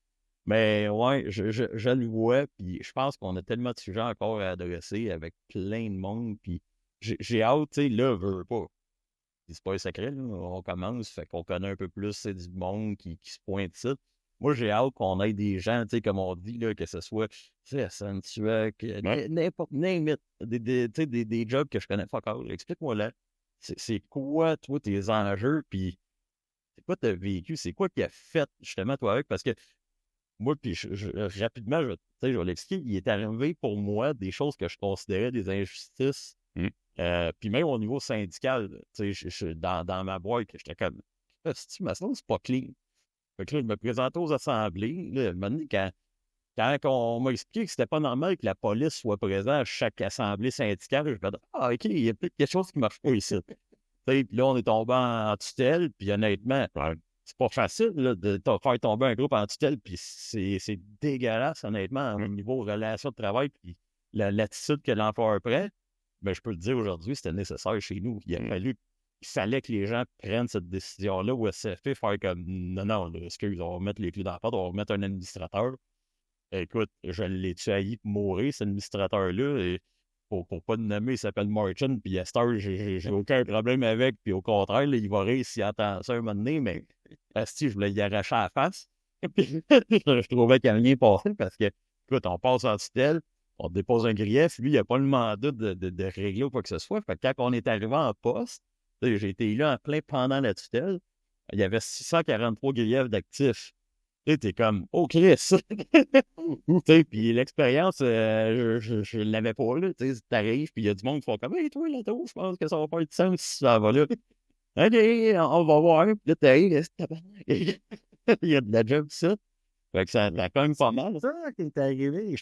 Mais ouais, je le vois, puis je pense qu'on a tellement de sujets encore à adresser avec plein de monde, puis j'ai hâte, tu sais, là, veux pas. C'est pas un secret, là, on commence, fait qu'on connaît un peu plus, c'est du monde qui se pointe ça. Moi, j'ai hâte qu'on ait des gens, tu sais, comme on dit, là, que ce soit, tu sais, Santuac, n'importe, des jobs que je connais pas encore. Explique-moi là, c'est quoi, toi, tes enjeux, puis c'est quoi t'as vécu, c'est quoi qui a fait, justement, toi, avec, parce que moi, puis rapidement, je vais l'expliquer, il est arrivé pour moi des choses que je considérais des injustices. Puis même au niveau syndical, tu sais, dans ma boîte, j'étais comme, c'est pas clean. Fait que là, je me présentais aux assemblées. Là, à un moment donné, quand on m'a expliqué que c'était pas normal que la police soit présente à chaque assemblée syndicale, je me dis, OK, il y a peut-être quelque chose qui marche pas ici. Puis là, on est tombé en tutelle, puis honnêtement, c'est pas facile là, de faire tomber un groupe en tutelle, puis c'est dégueulasse, honnêtement, au niveau relations de travail, puis l'attitude que l'employeur prend. ben, je peux te dire aujourd'hui, c'était nécessaire chez nous. Il fallait que les gens prennent cette décision-là où SCFP faire comme non, non, là, excuse, on va mettre les clés dans la porte, on va mettre un administrateur. Écoute, je l'ai-tu haï pour mourir, cet administrateur-là, et pour pas le nommer, il s'appelle Marchand, puis à cette heure, j'ai aucun problème avec, puis au contraire, là, il va rire s'il entend ça un moment donné, mais asti, je voulais y arracher à la face. Puis je trouvais qu'il n'y a rien passé parce que, écoute, on passe en tutelle, on dépose un grief, lui, il n'a pas le mandat de régler ou quoi que ce soit. Fait que quand on est arrivé en poste, j'ai été là en plein pendant la tutelle, il y avait 643 griefs d'actifs. Tu sais, t'es comme, oh Chris! Puis l'expérience, je l'avais pas là. Tu sais, t'arrives, puis il y a du monde qui font comme, hey, toi, là, je pense que ça va faire du sens si ça va là. OK, on va voir. Puis là, t'arrives, il y a de la job, ça. Fait que ça quand même pas mal. C'est ça qui est arrivé.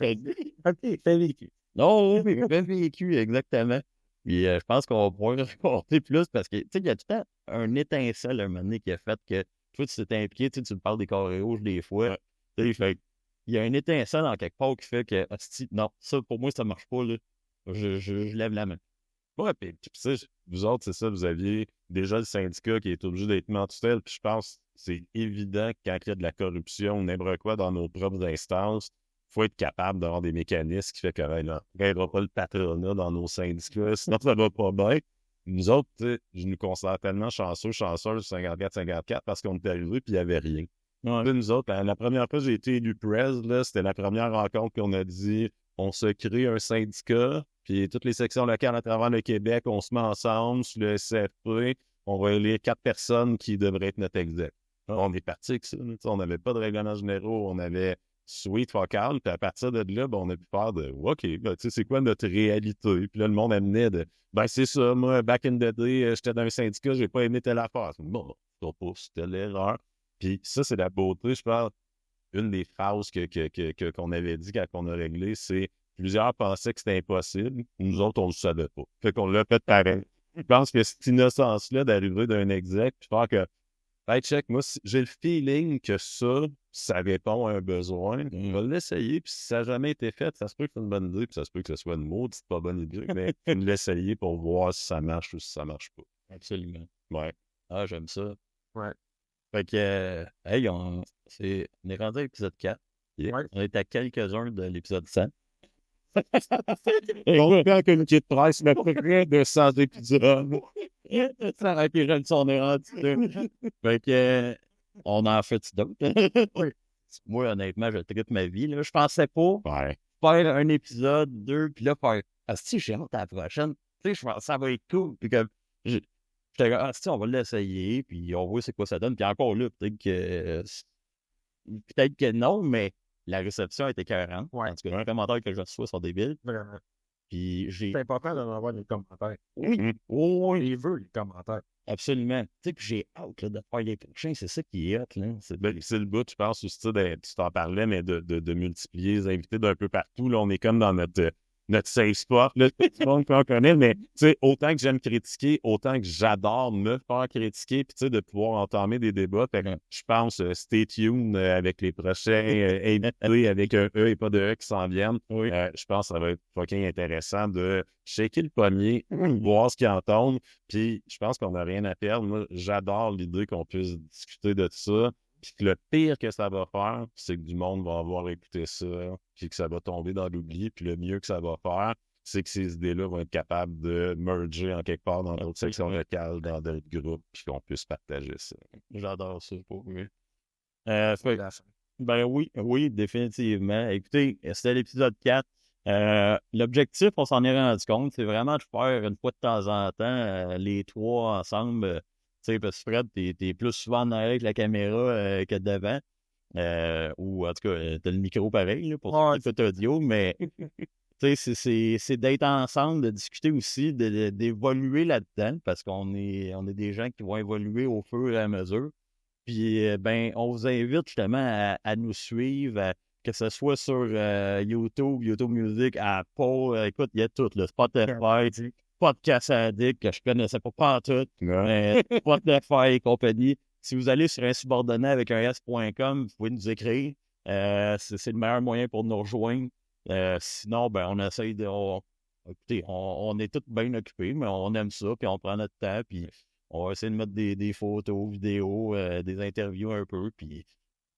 OK, fait vécu. Non, mais fait vécu, exactement. Puis je pense qu'on va pouvoir raconter plus parce que, tu sais, il y a tout le temps un étincelle, un moment donné, qui a fait que toi, tu t'es impliqué, tu me parles des carrés rouges des fois. Tu sais, fait il y a un étincelle en quelque part qui fait que, hostie, non, ça, pour moi, ça marche pas, là. Je lève la main. Ouais, puis tu sais, vous autres, c'est ça, vous aviez déjà le syndicat qui est obligé d'être mis en tutelle, puis je pense que c'est évident que quand il y a de la corruption, n'importe quoi dans nos propres instances, il faut être capable d'avoir des mécanismes qui fait que, ben, là, on ne gagnera pas le patronat dans nos syndicats, sinon ça va pas bien. Nous autres, tu sais, je nous considère tellement chanceux 54-54, parce qu'on est arrivé puis il n'y avait rien. Ouais. Puis nous autres, la première fois que j'ai été élu presse, là, c'était la première rencontre qu'on a dit on se crée un syndicat, puis toutes les sections locales à travers le Québec, on se met ensemble sur le SFP, on va élire 4 personnes qui devraient être notre exec. On est parti avec ça. On n'avait pas de règlements généraux, on avait suite focal, puis à partir de là, ben, on a pu faire de OK, ben, tu sais, c'est quoi notre réalité? Puis là, le monde amenait de ben, c'est ça, moi, back in the day, j'étais dans un syndicat, j'ai pas aimé telle affaire. Bon, c'était l'erreur. Puis ça, c'est la beauté, je pense. Une des phrases qu'on avait dit quand on a réglé, c'est plusieurs pensaient que c'était impossible. Nous autres, on ne le savait pas. Fait qu'on l'a fait pareil. Je pense que cette innocence-là d'arriver d'un exec puis faire que hey, check, moi, j'ai le feeling que ça répond à un besoin. On va l'essayer, puis si ça n'a jamais été fait, ça se peut que c'est une bonne idée, puis ça se peut que ce soit une maudite pas bonne idée, mais l'essayer pour voir si ça marche ou si ça marche pas. Absolument. Ouais. Ah, j'aime ça. Ouais. Fait que, hey, on est rendu à l'épisode 4. Ouais. On est à quelques-uns de l'épisode 100. On fait un communiqué de presse, mais près de 100 épisodes. Ça aurait été jeune si on est rendu là. Fait que, on en fait d'autres. Oui. Moi, honnêtement, je tripe ma vie. Là. Je pensais pas Ouais. faire un épisode, 2, puis là, faire si j'ai hâte à la prochaine. Tu sais, je pense que ça va être cool. Puis comme, j'étais comme, on va l'essayer, puis on voit c'est quoi ça donne. Puis encore là, peut-être que non, mais la réception était écœurante. Ouais. En tout cas, les commentaires que je reçois sont débiles. Vraiment. Puis j'ai. C'est important d'en avoir des commentaires. Oui, oui, Il veut les commentaires. absolument. Tu sais, puis j'ai hâte là, de faire les prochains. C'est ça qui est hot, là. C'est le bout, je pense, aussi, tu t'en parlais, mais de multiplier les invités d'un peu partout. Là, on est comme dans notre safe spot. Là, tout le monde qu'on connaît, mais tu sais, autant que j'aime critiquer, autant que j'adore me faire critiquer, puis tu sais, de pouvoir entamer des débats. Fait que je pense, stay tuned avec les prochains invités avec un E et pas de E qui s'en viennent. Oui. Je pense que ça va être fucking intéressant de shaker le pommier, voir ce qu'ils entendent. Puis je pense qu'on n'a rien à perdre. Moi, j'adore l'idée qu'on puisse discuter de ça. Puis que le pire que ça va faire, c'est que du monde va avoir écouté ça, puis que ça va tomber dans l'oubli. Puis le mieux que ça va faire, c'est que ces idées-là vont être capables de merger en quelque part dans d'autres sections locales, dans d'autres groupes, puis qu'on puisse partager ça. J'adore ça pour lui. Ben oui, définitivement. Écoutez, c'était l'épisode 4. L'objectif, on s'en est rendu compte, c'est vraiment de faire une fois de temps en temps les trois ensemble. Tu sais, parce que Fred, t'es plus souvent en arrière avec la caméra que devant. Ou en tout cas, t'as le micro pareil là, pour tout audio, mais tu sais, c'est d'être ensemble, de discuter aussi, d'évoluer là-dedans, parce qu'on est des gens qui vont évoluer au fur et à mesure. Puis, ben, on vous invite justement à nous suivre, que ce soit sur YouTube Music, Apple, écoute, il y a tout, le Spotify, Podcast Addict, que je connaissais pas tout, mais Spotify et compagnie. Si vous allez sur insubordonné avec un S.com, vous pouvez nous écrire. C'est le meilleur moyen pour nous rejoindre. Sinon, ben, on essaye de... Écoutez, on est tous bien occupés, mais on aime ça, puis on prend notre temps, puis on va essayer de mettre des photos, vidéos, des interviews un peu, puis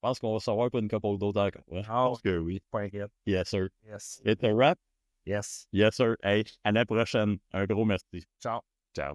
je pense qu'on va savoir pas une couple d'autres encore. Hein? Je pense que oui. Pas inquiète. Yes, sir. Yes. It's a wrap? Yes. Yes, sir. Hey, à la prochaine. Un gros merci. Ciao. Ciao.